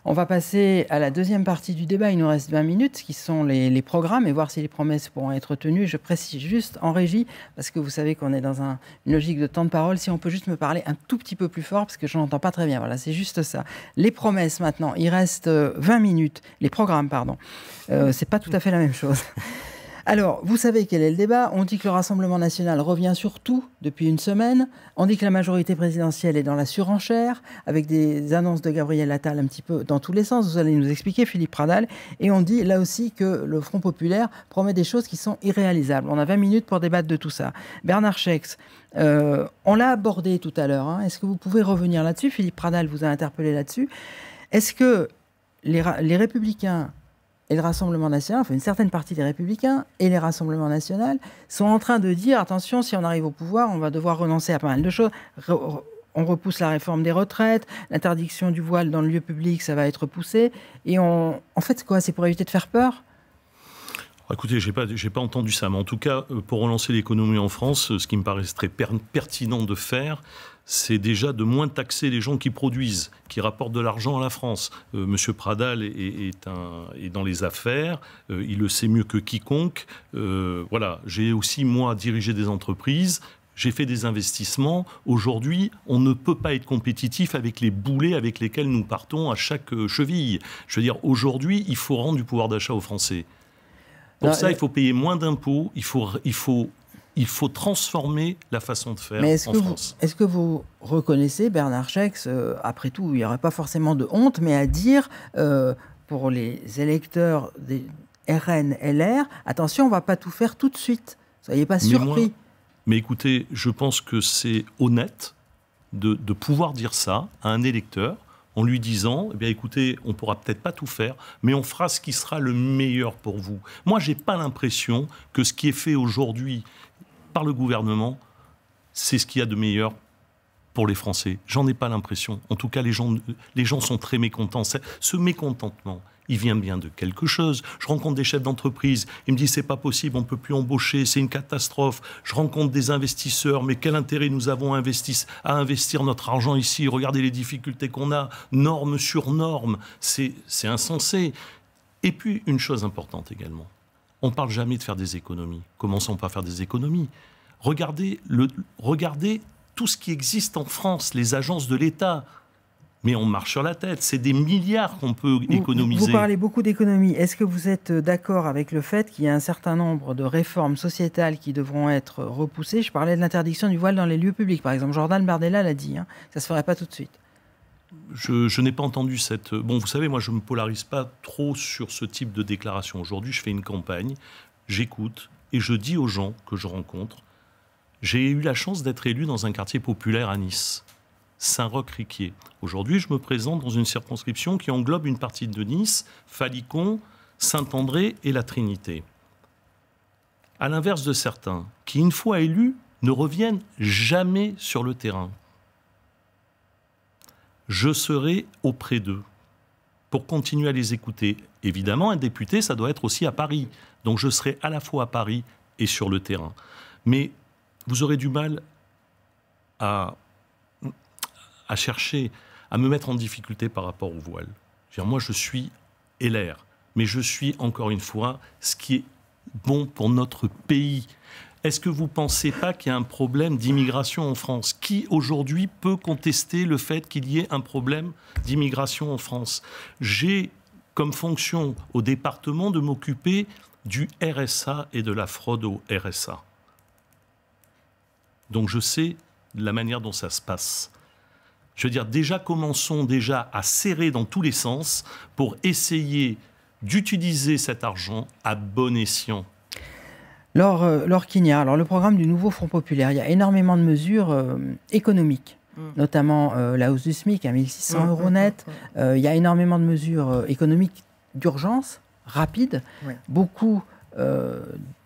On va passer à la deuxième partie du débat. Il nous reste 20 minutes, qui sont les programmes, et voir si les promesses pourront être tenues. Je précise juste en régie, parce que vous savez qu'on est dans une logique de temps de parole, si on peut juste me parler un tout petit peu plus fort, parce que je n'entends pas très bien. Voilà, c'est juste ça. Les promesses, maintenant, il reste 20 minutes. Les programmes, pardon. C'est pas tout à fait la même chose. Alors, vous savez quel est le débat. On dit que le Rassemblement national revient sur tout depuis une semaine. On dit que la majorité présidentielle est dans la surenchère, avec des annonces de Gabriel Attal un petit peu dans tous les sens. Vous allez nous expliquer, Philippe Pradal. Et on dit là aussi que le Front populaire promet des choses qui sont irréalisables. On a 20 minutes pour débattre de tout ça. Bernard Schex, on l'a abordé tout à l'heure. Est-ce que vous pouvez revenir là-dessus? Philippe Pradal vous a interpellé là-dessus. Est-ce que les Républicains et le Rassemblement national, enfin une certaine partie des Républicains et les Rassemblements nationaux sont en train de dire, attention, si on arrive au pouvoir, on va devoir renoncer à pas mal de choses. On repousse la réforme des retraites, l'interdiction du voile dans le lieu public, ça va être repoussé. Et en fait, c'est quoi? C'est pour éviter de faire peur? Écoutez, j'ai pas entendu ça, mais en tout cas, pour relancer l'économie en France, ce qui me paraîtrait pertinent de faire, c'est déjà de moins taxer les gens qui produisent, qui rapportent de l'argent à la France. Monsieur Pradal est dans les affaires, il le sait mieux que quiconque. Voilà, j'ai aussi, moi, dirigé des entreprises, j'ai fait des investissements. Aujourd'hui, on ne peut pas être compétitif avec les boulets avec lesquels nous partons à chaque cheville. Je veux dire, aujourd'hui, il faut rendre du pouvoir d'achat aux Français. Pour ça, il faut payer moins d'impôts, il faut transformer la façon de faire en France. Est-ce que vous reconnaissez, Bernard Schex, après tout, il n'y aurait pas forcément de honte, mais à dire pour les électeurs des RN, LR, attention, on ne va pas tout faire tout de suite. Soyez pas surpris. Mais écoutez, je pense que c'est honnête de pouvoir dire ça à un électeur, en lui disant, eh bien écoutez, on ne pourra peut-être pas tout faire, mais on fera ce qui sera le meilleur pour vous. Moi, je n'ai pas l'impression que ce qui est fait aujourd'hui par le gouvernement, c'est ce qu'il y a de meilleur pour les Français. J'en ai pas l'impression. En tout cas, les gens sont très mécontents. Ce mécontentement, il vient bien de quelque chose. Je rencontre des chefs d'entreprise, ils me disent c'est pas possible, on peut plus embaucher, c'est une catastrophe. Je rencontre des investisseurs, mais quel intérêt nous avons à investir notre argent ici? Regardez les difficultés qu'on a, norme sur norme, c'est insensé. Et puis une chose importante également, on ne parle jamais de faire des économies. Commençons par faire des économies. Regardez tout ce qui existe en France, les agences de l'État. Mais on marche sur la tête. C'est des milliards qu'on peut économiser. Vous parlez beaucoup d'économie. Est-ce que vous êtes d'accord avec le fait qu'il y a un certain nombre de réformes sociétales qui devront être repoussées? Je parlais de l'interdiction du voile dans les lieux publics. Par exemple, Jordan Bardella l'a dit. Ça ne se ferait pas tout de suite. Je n'ai pas entendu cette... Bon, vous savez, moi, je ne me polarise pas trop sur ce type de déclaration. Aujourd'hui, je fais une campagne, j'écoute et je dis aux gens que je rencontre. J'ai eu la chance d'être élu dans un quartier populaire à Nice. Saint-Roch-Riquier. Aujourd'hui, je me présente dans une circonscription qui englobe une partie de Nice, Falicon, Saint-André et la Trinité. À l'inverse de certains, qui, une fois élus, ne reviennent jamais sur le terrain. Je serai auprès d'eux pour continuer à les écouter. Évidemment, un député, ça doit être aussi à Paris. Donc je serai à la fois à Paris et sur le terrain. Mais vous aurez du mal à chercher à me mettre en difficulté par rapport au voile. Moi, je suis LR, mais je suis, encore une fois, ce qui est bon pour notre pays. Est-ce que vous ne pensez pas qu'il y a un problème d'immigration en France? Qui, aujourd'hui, peut contester le fait qu'il y ait un problème d'immigration en France? J'ai comme fonction au département de m'occuper du RSA et de la fraude au RSA. Donc je sais la manière dont ça se passe. Je veux dire, commençons à serrer dans tous les sens pour essayer d'utiliser cet argent à bon escient. Laure Quignard, alors le programme du nouveau Front populaire, il y a énormément de mesures économiques, notamment la hausse du SMIC à 1 600 € net. Il y a énormément de mesures économiques d'urgence, rapides. Beaucoup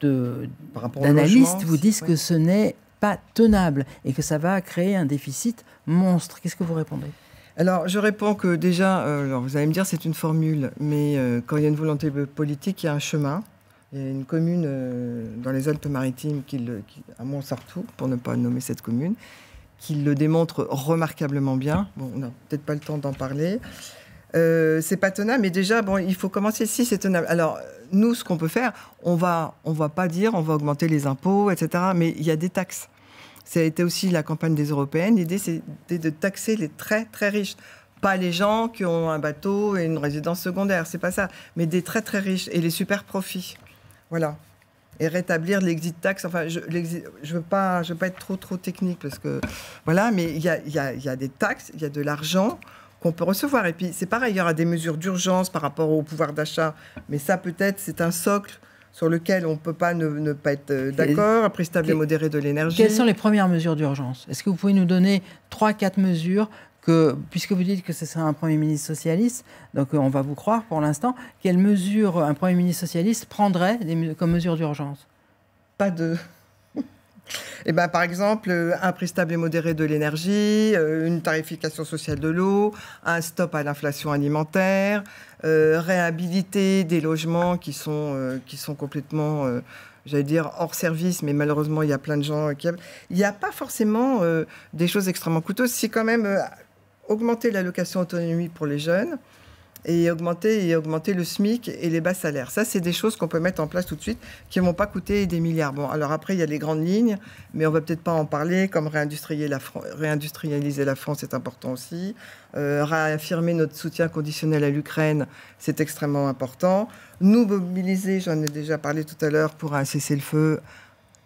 d'analystes vous disent que ce n'est pas tenable et que ça va créer un déficit monstre. Qu'est-ce que vous répondez? Alors, je réponds que déjà, vous allez me dire c'est une formule, mais quand il y a une volonté politique, il y a un chemin. Il y a une commune dans les Alpes-Maritimes, à Montsartou, pour ne pas nommer cette commune, qui le démontre remarquablement bien. Bon, on n'a peut-être pas le temps d'en parler. C'est pas tenable, mais déjà, il faut commencer si c'est tenable. Alors, nous, ce qu'on peut faire, on va pas dire on va augmenter les impôts, etc. Mais il y a des taxes. Ça a été aussi la campagne des Européennes. L'idée, c'était de taxer les très, très riches. Pas les gens qui ont un bateau et une résidence secondaire, c'est pas ça. Mais des très, très riches et les super profits. Voilà. et rétablir l'exit tax. Enfin, je veux pas être trop technique parce que voilà, mais il y a des taxes, il y a de l'argent qu'on peut recevoir. Et puis c'est pareil, il y aura des mesures d'urgence par rapport au pouvoir d'achat, mais ça peut-être c'est un socle sur lequel on ne peut pas ne pas être d'accord. Un prix stable et modéré de l'énergie. Quelles sont les premières mesures d'urgence? Est-ce que vous pouvez nous donner 3-4 mesures puisque vous dites que ce sera un Premier ministre socialiste, donc on va vous croire pour l'instant, quelles mesures un Premier ministre socialiste prendrait comme mesures d'urgence? Pas de... Eh ben, par exemple, un prix stable et modéré de l'énergie, une tarification sociale de l'eau, un stop à l'inflation alimentaire, réhabiliter des logements qui sont complètement, j'allais dire, hors service, mais malheureusement, il y a plein de gens qui... Il n'y a pas forcément des choses extrêmement coûteuses. C'est quand même augmenter l'allocation autonomie pour les jeunes et augmenter le SMIC et les bas salaires. Ça, c'est des choses qu'on peut mettre en place tout de suite, qui ne vont pas coûter des milliards. Bon, alors après, il y a les grandes lignes, mais on ne va peut-être pas en parler, comme réindustrialiser la France, c'est important aussi. Réaffirmer notre soutien conditionnel à l'Ukraine, c'est extrêmement important. Nous mobiliser, j'en ai déjà parlé tout à l'heure, pour un cessez-le-feu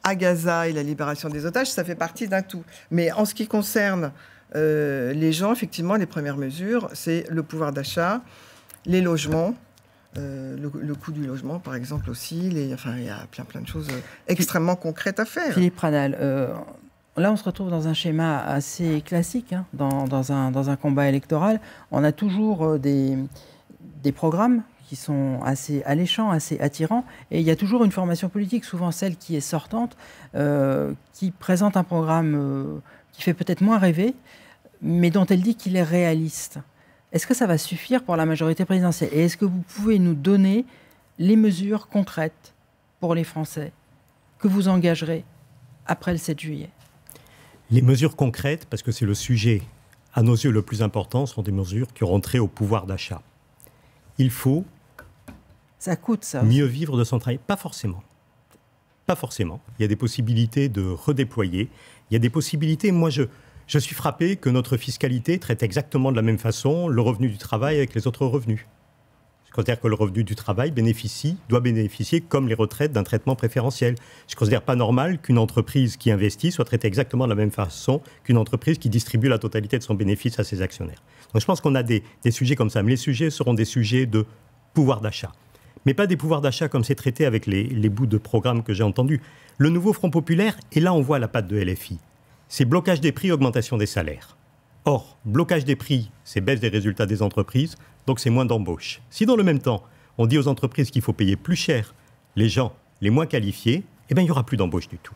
à Gaza et la libération des otages, ça fait partie d'un tout. Mais en ce qui concerne les gens, effectivement, les premières mesures, c'est le pouvoir d'achat, les logements, le coût du logement, par exemple, aussi. Il y a plein de choses extrêmement concrètes à faire. Philippe Pradal, là, on se retrouve dans un schéma assez classique, hein, dans un combat électoral. On a toujours des programmes qui sont assez alléchants, assez attirants, et il y a toujours une formation politique, souvent celle qui est sortante, qui présente un programme qui fait peut-être moins rêver, mais dont elle dit qu'il est réaliste. Est-ce que ça va suffire pour la majorité présidentielle? Et est-ce que vous pouvez nous donner les mesures concrètes pour les Français que vous engagerez après le 7 juillet? Les mesures concrètes, parce que c'est le sujet à nos yeux le plus important, sont des mesures qui auront trait au pouvoir d'achat. Il faut ça coûte, ça mieux vivre de son travail. Pas forcément. Pas forcément. Il y a des possibilités de redéployer. Il y a des possibilités... Moi, je suis frappé que notre fiscalité traite exactement de la même façon le revenu du travail avec les autres revenus. Je considère que le revenu du travail doit bénéficier, comme les retraites, d'un traitement préférentiel. Je ne considère pas normal qu'une entreprise qui investit soit traitée exactement de la même façon qu'une entreprise qui distribue la totalité de son bénéfice à ses actionnaires. Donc je pense qu'on a des sujets comme ça, mais les sujets seront des sujets de pouvoir d'achat. Mais pas des pouvoirs d'achat comme c'est traité avec les bouts de programme que j'ai entendus. Le nouveau Front populaire, et là on voit la patte de LFI, c'est blocage des prix, augmentation des salaires. Or, blocage des prix, c'est baisse des résultats des entreprises, donc c'est moins d'embauches. Si dans le même temps, on dit aux entreprises qu'il faut payer plus cher les gens les moins qualifiés, eh bien il n'y aura plus d'embauche du tout.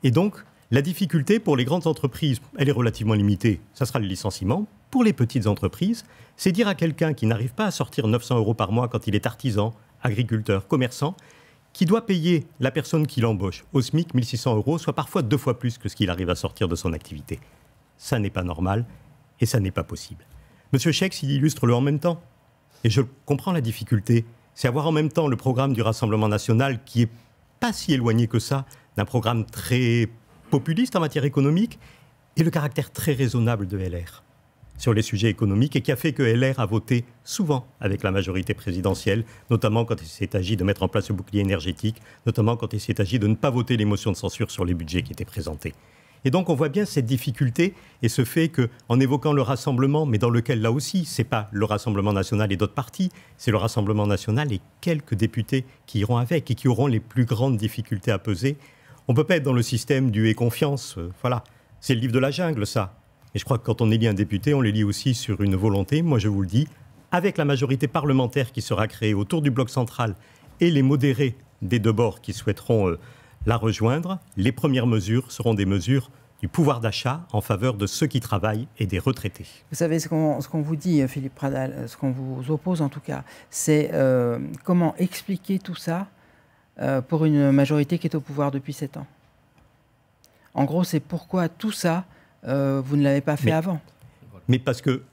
Et donc, la difficulté pour les grandes entreprises, elle est relativement limitée, ça sera le licenciement. Pour les petites entreprises, c'est dire à quelqu'un qui n'arrive pas à sortir 900 € par mois quand il est artisan, agriculteur, commerçant, qui doit payer la personne qui l'embauche au SMIC 1 600 €, soit parfois 2 fois plus que ce qu'il arrive à sortir de son activité. Ça n'est pas normal et ça n'est pas possible. Monsieur Chaix, il illustre le en même temps. Et je comprends la difficulté. C'est avoir en même temps le programme du Rassemblement national qui est pas si éloigné que ça d'un programme très populiste en matière économique et le caractère très raisonnable de LR sur les sujets économiques et qui a fait que LR a voté souvent avec la majorité présidentielle, notamment quand il s'est agi de mettre en place le bouclier énergétique, notamment quand il s'est agi de ne pas voter les motions de censure sur les budgets qui étaient présentés. Et donc on voit bien cette difficulté et ce fait qu'en évoquant le rassemblement, mais dans lequel là aussi, ce n'est pas le Rassemblement national et d'autres partis, c'est le Rassemblement national et quelques députés qui iront avec et qui auront les plus grandes difficultés à peser. On ne peut pas être dans le système du « et confiance ». Voilà, c'est le livre de la jungle, ça. Et je crois que quand on élit un député, on l'élit aussi sur une volonté, moi je vous le dis, avec la majorité parlementaire qui sera créée autour du bloc central et les modérés des deux bords qui souhaiteront la rejoindre, les premières mesures seront des mesures du pouvoir d'achat en faveur de ceux qui travaillent et des retraités. Vous savez, ce qu'on vous dit, Philippe Pradal, ce qu'on vous oppose en tout cas, c'est comment expliquer tout ça pour une majorité qui est au pouvoir depuis 7 ans. En gros, c'est pourquoi tout ça, vous ne l'avez pas fait avant. Mais parce que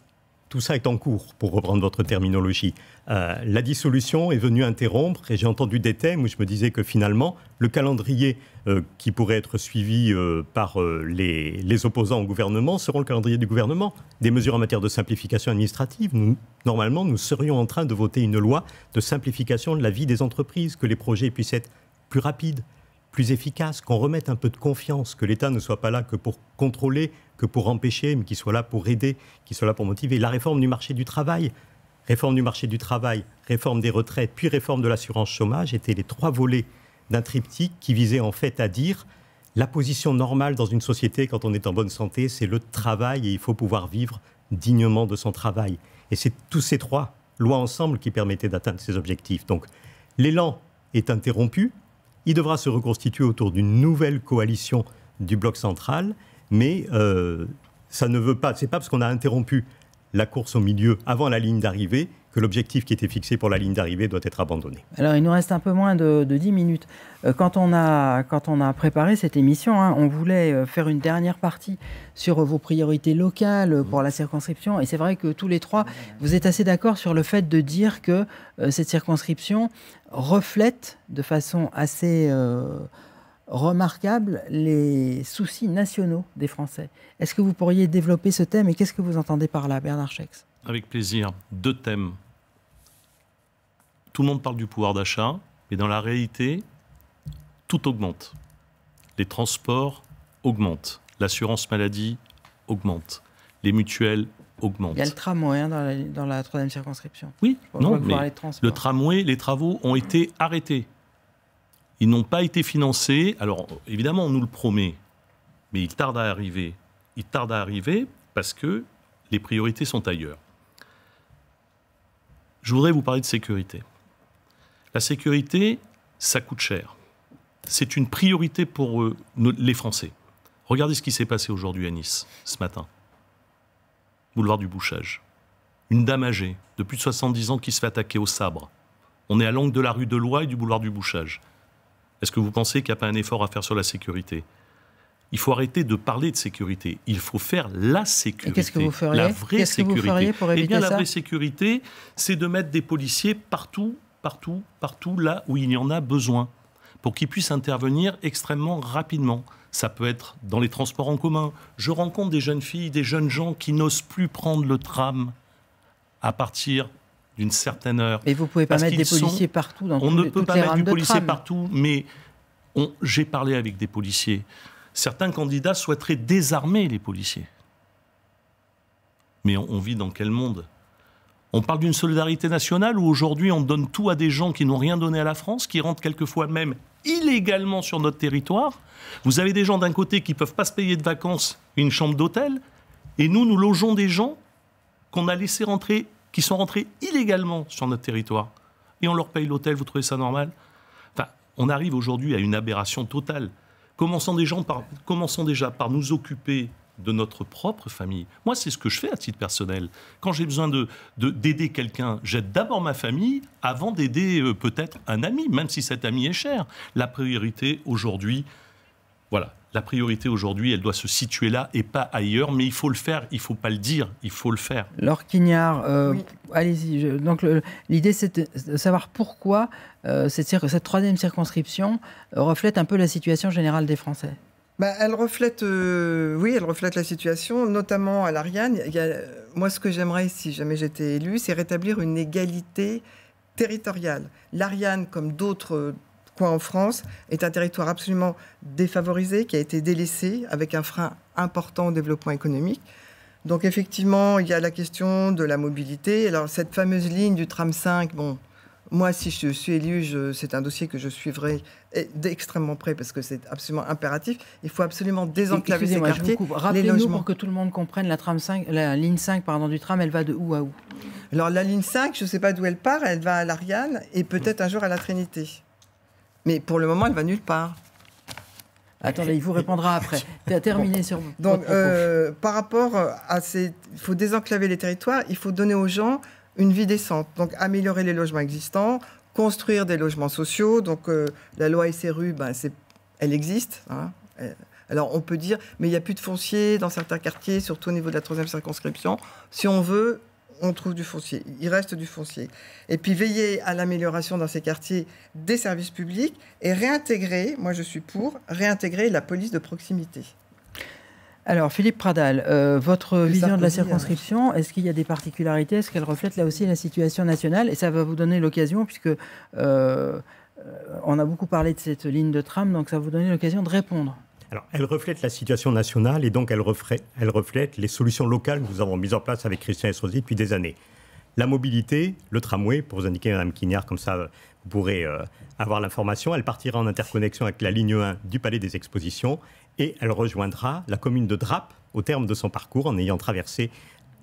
tout ça est en cours, pour reprendre votre terminologie. La dissolution est venue interrompre, et j'ai entendu des thèmes où je me disais que finalement, le calendrier qui pourrait être suivi par les opposants au gouvernement seront le calendrier du gouvernement. Des mesures en matière de simplification administrative. Normalement, nous serions en train de voter une loi de simplification de la vie des entreprises, que les projets puissent être plus rapide, plus efficace, qu'on remette un peu de confiance, que l'État ne soit pas là que pour contrôler, que pour empêcher, mais qu'il soit là pour aider, qu'il soit là pour motiver. La réforme du marché du travail, réforme des retraites, puis réforme de l'assurance chômage étaient les 3 volets d'un triptyque qui visait en fait à dire la position normale dans une société quand on est en bonne santé, c'est le travail et il faut pouvoir vivre dignement de son travail. Et c'est tous ces 3 lois ensemble qui permettaient d'atteindre ces objectifs. Donc l'élan est interrompu, il devra se reconstituer autour d'une nouvelle coalition du bloc central, mais ça ne veut pas, c'est pas parce qu'on a interrompu la course au milieu avant la ligne d'arrivée que l'objectif qui était fixé pour la ligne d'arrivée doit être abandonné. Alors, il nous reste un peu moins de 10 minutes. Quand on a préparé cette émission, on voulait faire une dernière partie sur vos priorités locales pour la circonscription. Et c'est vrai que tous les 3, vous êtes assez d'accord sur le fait de dire que cette circonscription reflète de façon assez remarquable les soucis nationaux des Français. Est-ce que vous pourriez développer ce thème et qu'est-ce que vous entendez par là, Bernard Schex ? Avec plaisir. 2 thèmes. Tout le monde parle du pouvoir d'achat, mais dans la réalité, tout augmente. Les transports augmentent. L'assurance maladie augmente. Les mutuelles augmentent. Il y a le tramway dans la 3e circonscription. Oui, non, mais le tramway, les travaux ont été arrêtés. Ils n'ont pas été financés. Alors, évidemment, on nous le promet, mais il tarde à arriver. Il tarde à arriver parce que les priorités sont ailleurs. Je voudrais vous parler de sécurité. La sécurité, ça coûte cher. C'est une priorité pour les Français. Regardez ce qui s'est passé aujourd'hui à Nice, ce matin. Boulevard du Bouchage. Une dame âgée, de plus de 70 ans, qui se fait attaquer au sabre. On est à l'angle de la rue de Loy et du boulevard du Bouchage. Est-ce que vous pensez qu'il n'y a pas un effort à faire sur la sécurité ? Il faut arrêter de parler de sécurité. Il faut faire la sécurité. Et qu'est-ce que vous feriez ? La vraie sécurité. Que vous feriez pour éviter la vraie sécurité, c'est de mettre des policiers partout, là où il y en a besoin, pour qu'ils puissent intervenir extrêmement rapidement. Ça peut être dans les transports en commun. Je rencontre des jeunes filles, des jeunes gens qui n'osent plus prendre le tram à partir d'une certaine heure. Et vous ne pouvez pas mettre des policiers partout dans On ne peut pas mettre du policier tram. partout, mais j'ai parlé avec des policiers. Certains candidats souhaiteraient désarmer les policiers. Mais on vit dans quel monde ? On parle d'une solidarité nationale où aujourd'hui on donne tout à des gens qui n'ont rien donné à la France, qui rentrent quelquefois même illégalement sur notre territoire. Vous avez des gens d'un côté qui ne peuvent pas se payer de vacances une chambre d'hôtel, et nous logeons des gens qu'on a laissés rentrer, qui sont rentrés illégalement sur notre territoire. Et on leur paye l'hôtel, vous trouvez ça normal ? Enfin, on arrive aujourd'hui à une aberration totale. Commençons déjà par nous occuper de notre propre famille. Moi, c'est ce que je fais à titre personnel. Quand j'ai besoin d'aider quelqu'un, j'aide d'abord ma famille avant d'aider peut-être un ami, même si cet ami est cher. La priorité aujourd'hui, elle doit se situer là et pas ailleurs, mais il faut le faire, il ne faut pas le dire, il faut le faire. Laure Quignard, oui. Allez-y. Donc l'idée, c'est de savoir pourquoi cette 3e circonscription reflète un peu la situation générale des Français. Elle reflète, elle reflète la situation, notamment à l'Ariane. Moi, ce que j'aimerais, si jamais j'étais élue, c'est rétablir une égalité territoriale. L'Ariane, comme d'autres coins en France, est un territoire absolument défavorisé, qui a été délaissé, avec un frein important au développement économique. Donc, effectivement, il y a la question de la mobilité. Alors, cette fameuse ligne du tram 5, moi, si je suis élue, c'est un dossier que je suivrai d'extrêmement près parce que c'est absolument impératif. Il faut absolument désenclaver ces quartiers. Rappelez-nous pour que tout le monde comprenne la ligne 5 du tram, elle va de où à où ? Alors, la ligne 5, je ne sais pas d'où elle part. Elle va à l'Ariane et peut-être un jour à la Trinité. Mais pour le moment, elle va nulle part. Attendez, il vous répondra après. Terminé sur vous. Donc, par rapport à il faut désenclaver les territoires, il faut donner aux gens une vie décente. Donc, améliorer les logements existants, construire des logements sociaux. Donc, la loi SRU, elle existe. Alors, on peut dire, mais il n'y a plus de foncier dans certains quartiers, surtout au niveau de la 3e circonscription. Si on veut, on trouve du foncier. Il reste du foncier. Et puis, veiller à l'amélioration dans ces quartiers des services publics et réintégrer, moi je suis pour, réintégrer la police de proximité. Alors, Philippe Pradal, votre vision de la circonscription, est-ce qu'il y a des particularités ? Est-ce qu'elle reflète là aussi la situation nationale ? Et ça va vous donner l'occasion, puisque On a beaucoup parlé de cette ligne de tram, donc ça vous donne l'occasion de répondre. Alors, elle reflète la situation nationale et donc elle reflète les solutions locales que nous avons mises en place avec Christian Estrosi depuis des années. La mobilité, le tramway, pour vous indiquer, Mme Quignard, comme ça vous pourrez avoir l'information, elle partira en interconnexion avec la ligne 1 du Palais des Expositions et elle rejoindra la commune de Draps au terme de son parcours en ayant traversé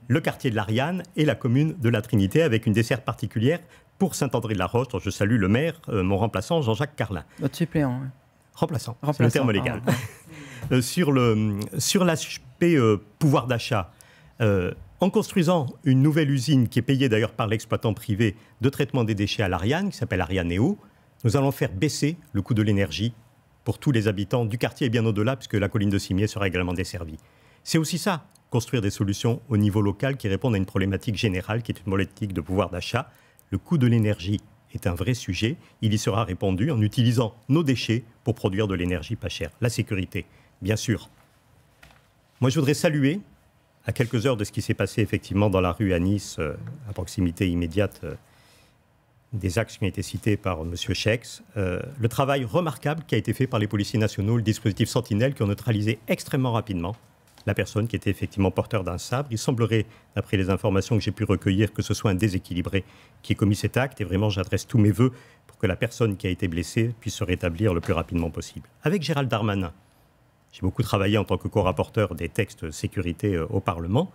le quartier de l'Ariane et la commune de la Trinité avec une desserte particulière pour Saint-André-de-la-Roche, dont je salue le maire, mon remplaçant Jean-Jacques Carlin. Votre suppléant. Oui. Remplaçant, c'est le terme légal. Sur l'aspect pouvoir d'achat, en construisant une nouvelle usine qui est payée d'ailleurs par l'exploitant privé de traitement des déchets à l'Ariane, qui s'appelle Arianeo, nous allons faire baisser le coût de l'énergie pour tous les habitants du quartier et bien au-delà, puisque la colline de Cimiez sera également desservie. C'est aussi ça, construire des solutions au niveau local qui répondent à une problématique générale, qui est une problématique de pouvoir d'achat. Le coût de l'énergie est un vrai sujet. Il y sera répondu en utilisant nos déchets pour produire de l'énergie pas chère. La sécurité, bien sûr. Moi, je voudrais saluer, à quelques heures de ce qui s'est passé effectivement dans la rue à Nice, à proximité immédiate des axes qui ont été cités par M. Chex, le travail remarquable qui a été fait par les policiers nationaux, le dispositif Sentinelle, qui ont neutralisé extrêmement rapidement la personne qui était effectivement porteur d'un sabre. Il semblerait, d'après les informations que j'ai pu recueillir, que ce soit un déséquilibré qui ait commis cet acte. Et vraiment, j'adresse tous mes vœux pour que la personne qui a été blessée puisse se rétablir le plus rapidement possible. Avec Gérald Darmanin, j'ai beaucoup travaillé en tant que co-rapporteur des textes sécurité au Parlement.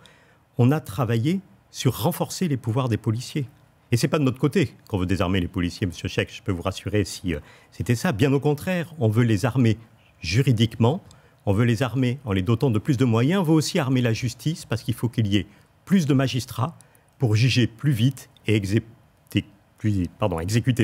On a travaillé sur renforcer les pouvoirs des policiers. Et ce n'est pas de notre côté qu'on veut désarmer les policiers, M. Cheikh, je peux vous rassurer si c'était ça. Bien au contraire, on veut les armer juridiquement, on veut les armer en les dotant de plus de moyens, on veut aussi armer la justice parce qu'il faut qu'il y ait plus de magistrats pour juger plus vite et exécuter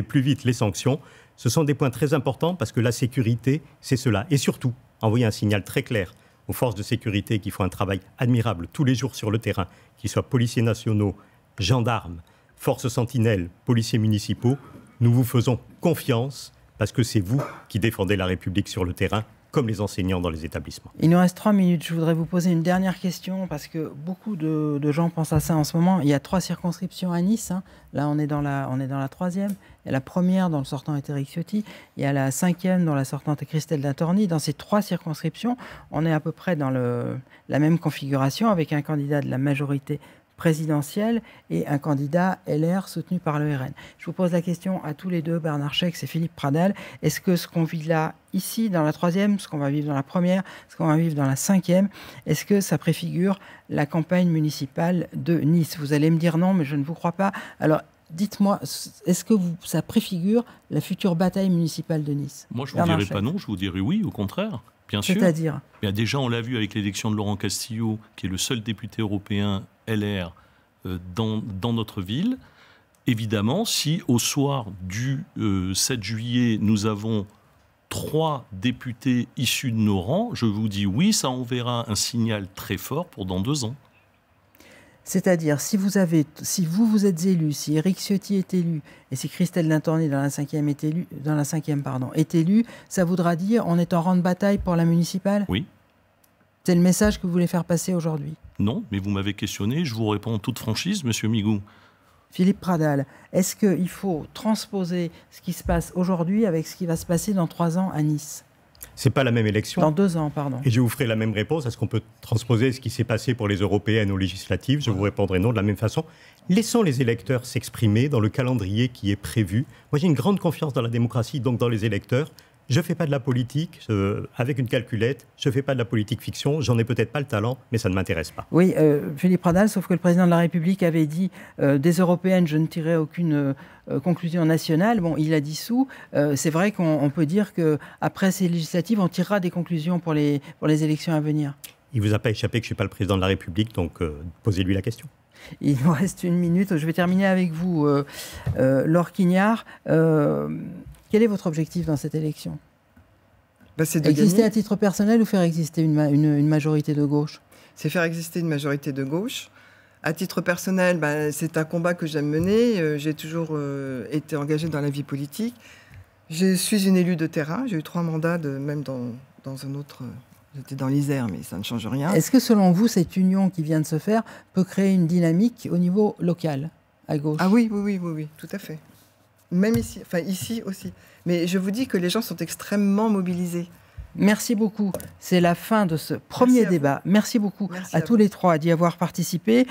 plus vite les sanctions. Ce sont des points très importants parce que la sécurité, c'est cela. Et surtout, envoyer un signal très clair aux forces de sécurité qui font un travail admirable tous les jours sur le terrain, qu'ils soient policiers nationaux, gendarmes, forces sentinelles, policiers municipaux. Nous vous faisons confiance parce que c'est vous qui défendez la République sur le terrain, comme les enseignants dans les établissements. Il nous reste 3 minutes. Je voudrais vous poser une dernière question parce que beaucoup de gens pensent à ça en ce moment. Il y a 3 circonscriptions à Nice. Là, on est dans la 3e. Il y a la première dont le sortant est Éric Ciotti. Il y a la 5e dont la sortante est Christelle D'Antorny. Dans ces 3 circonscriptions, on est à peu près dans la même configuration avec un candidat de la majorité présidentielle et un candidat LR soutenu par le RN. Je vous pose la question à tous les deux, Bernard Chex et Philippe Pradal. Est-ce que ce qu'on vit là, ici, dans la 3e, ce qu'on va vivre dans la première, ce qu'on va vivre dans la 5e, est-ce que ça préfigure la campagne municipale de Nice? Vous allez me dire non, mais je ne vous crois pas. Alors, dites-moi, est-ce que ça préfigure la future bataille municipale de Nice? Moi, je ne vous dirais pas non, je vous dirais oui, au contraire. Bien sûr. C'est-à-dire? Déjà, on l'a vu avec l'élection de Laurent Castillo, qui est le seul député européen LR dans notre ville. Évidemment, si au soir du 7 juillet, nous avons 3 députés issus de nos rangs, je vous dis oui, ça enverra un signal très fort pour dans 2 ans. C'est-à-dire, si vous êtes élu, si Éric Ciotti est élu, et si Christelle D'Antorny dans la 5e est élue, ça voudra dire on est en rang de bataille pour la municipale? Oui. C'est le message que vous voulez faire passer aujourd'hui? Non, mais vous m'avez questionné, je vous réponds en toute franchise, Monsieur Migou. Philippe Pradal, est-ce qu'il faut transposer ce qui se passe aujourd'hui avec ce qui va se passer dans 3 ans à Nice? C'est pas la même élection. Dans 2 ans, pardon. Et je vous ferai la même réponse. Est-ce qu'on peut transposer ce qui s'est passé pour les européennes aux législatives? Je vous répondrai non de la même façon. Laissons les électeurs s'exprimer dans le calendrier qui est prévu. Moi, j'ai une grande confiance dans la démocratie, donc dans les électeurs. Je ne fais pas de la politique avec une calculette, je ne fais pas de la politique fiction, j'en ai peut-être pas le talent, mais ça ne m'intéresse pas. Oui, Philippe Pradal, sauf que le président de la République avait dit des européennes, je ne tirerai aucune conclusion nationale. Bon, il a dissous. C'est vrai qu'on peut dire qu'après ces législatives, on tirera des conclusions pour les élections à venir. Il ne vous a pas échappé que je ne suis pas le président de la République, donc posez-lui la question. Il nous reste 1 minute. Je vais terminer avec vous, Laure Quignard. Quel est votre objectif dans cette élection? C'est exister à titre personnel ou faire exister une majorité de gauche? C'est faire exister une majorité de gauche. À titre personnel, c'est un combat que j'aime mener. J'ai toujours été engagée dans la vie politique. Je suis une élue de terrain. J'ai eu 3 mandats, même dans un autre... J'étais dans l'Isère, mais ça ne change rien. Est-ce que selon vous, cette union qui vient de se faire peut créer une dynamique au niveau local, à gauche? Ah oui, tout à fait. Même ici, enfin ici aussi. Mais je vous dis que les gens sont extrêmement mobilisés. Merci beaucoup. C'est la fin de ce premier débat. Merci beaucoup à tous les trois d'y avoir participé.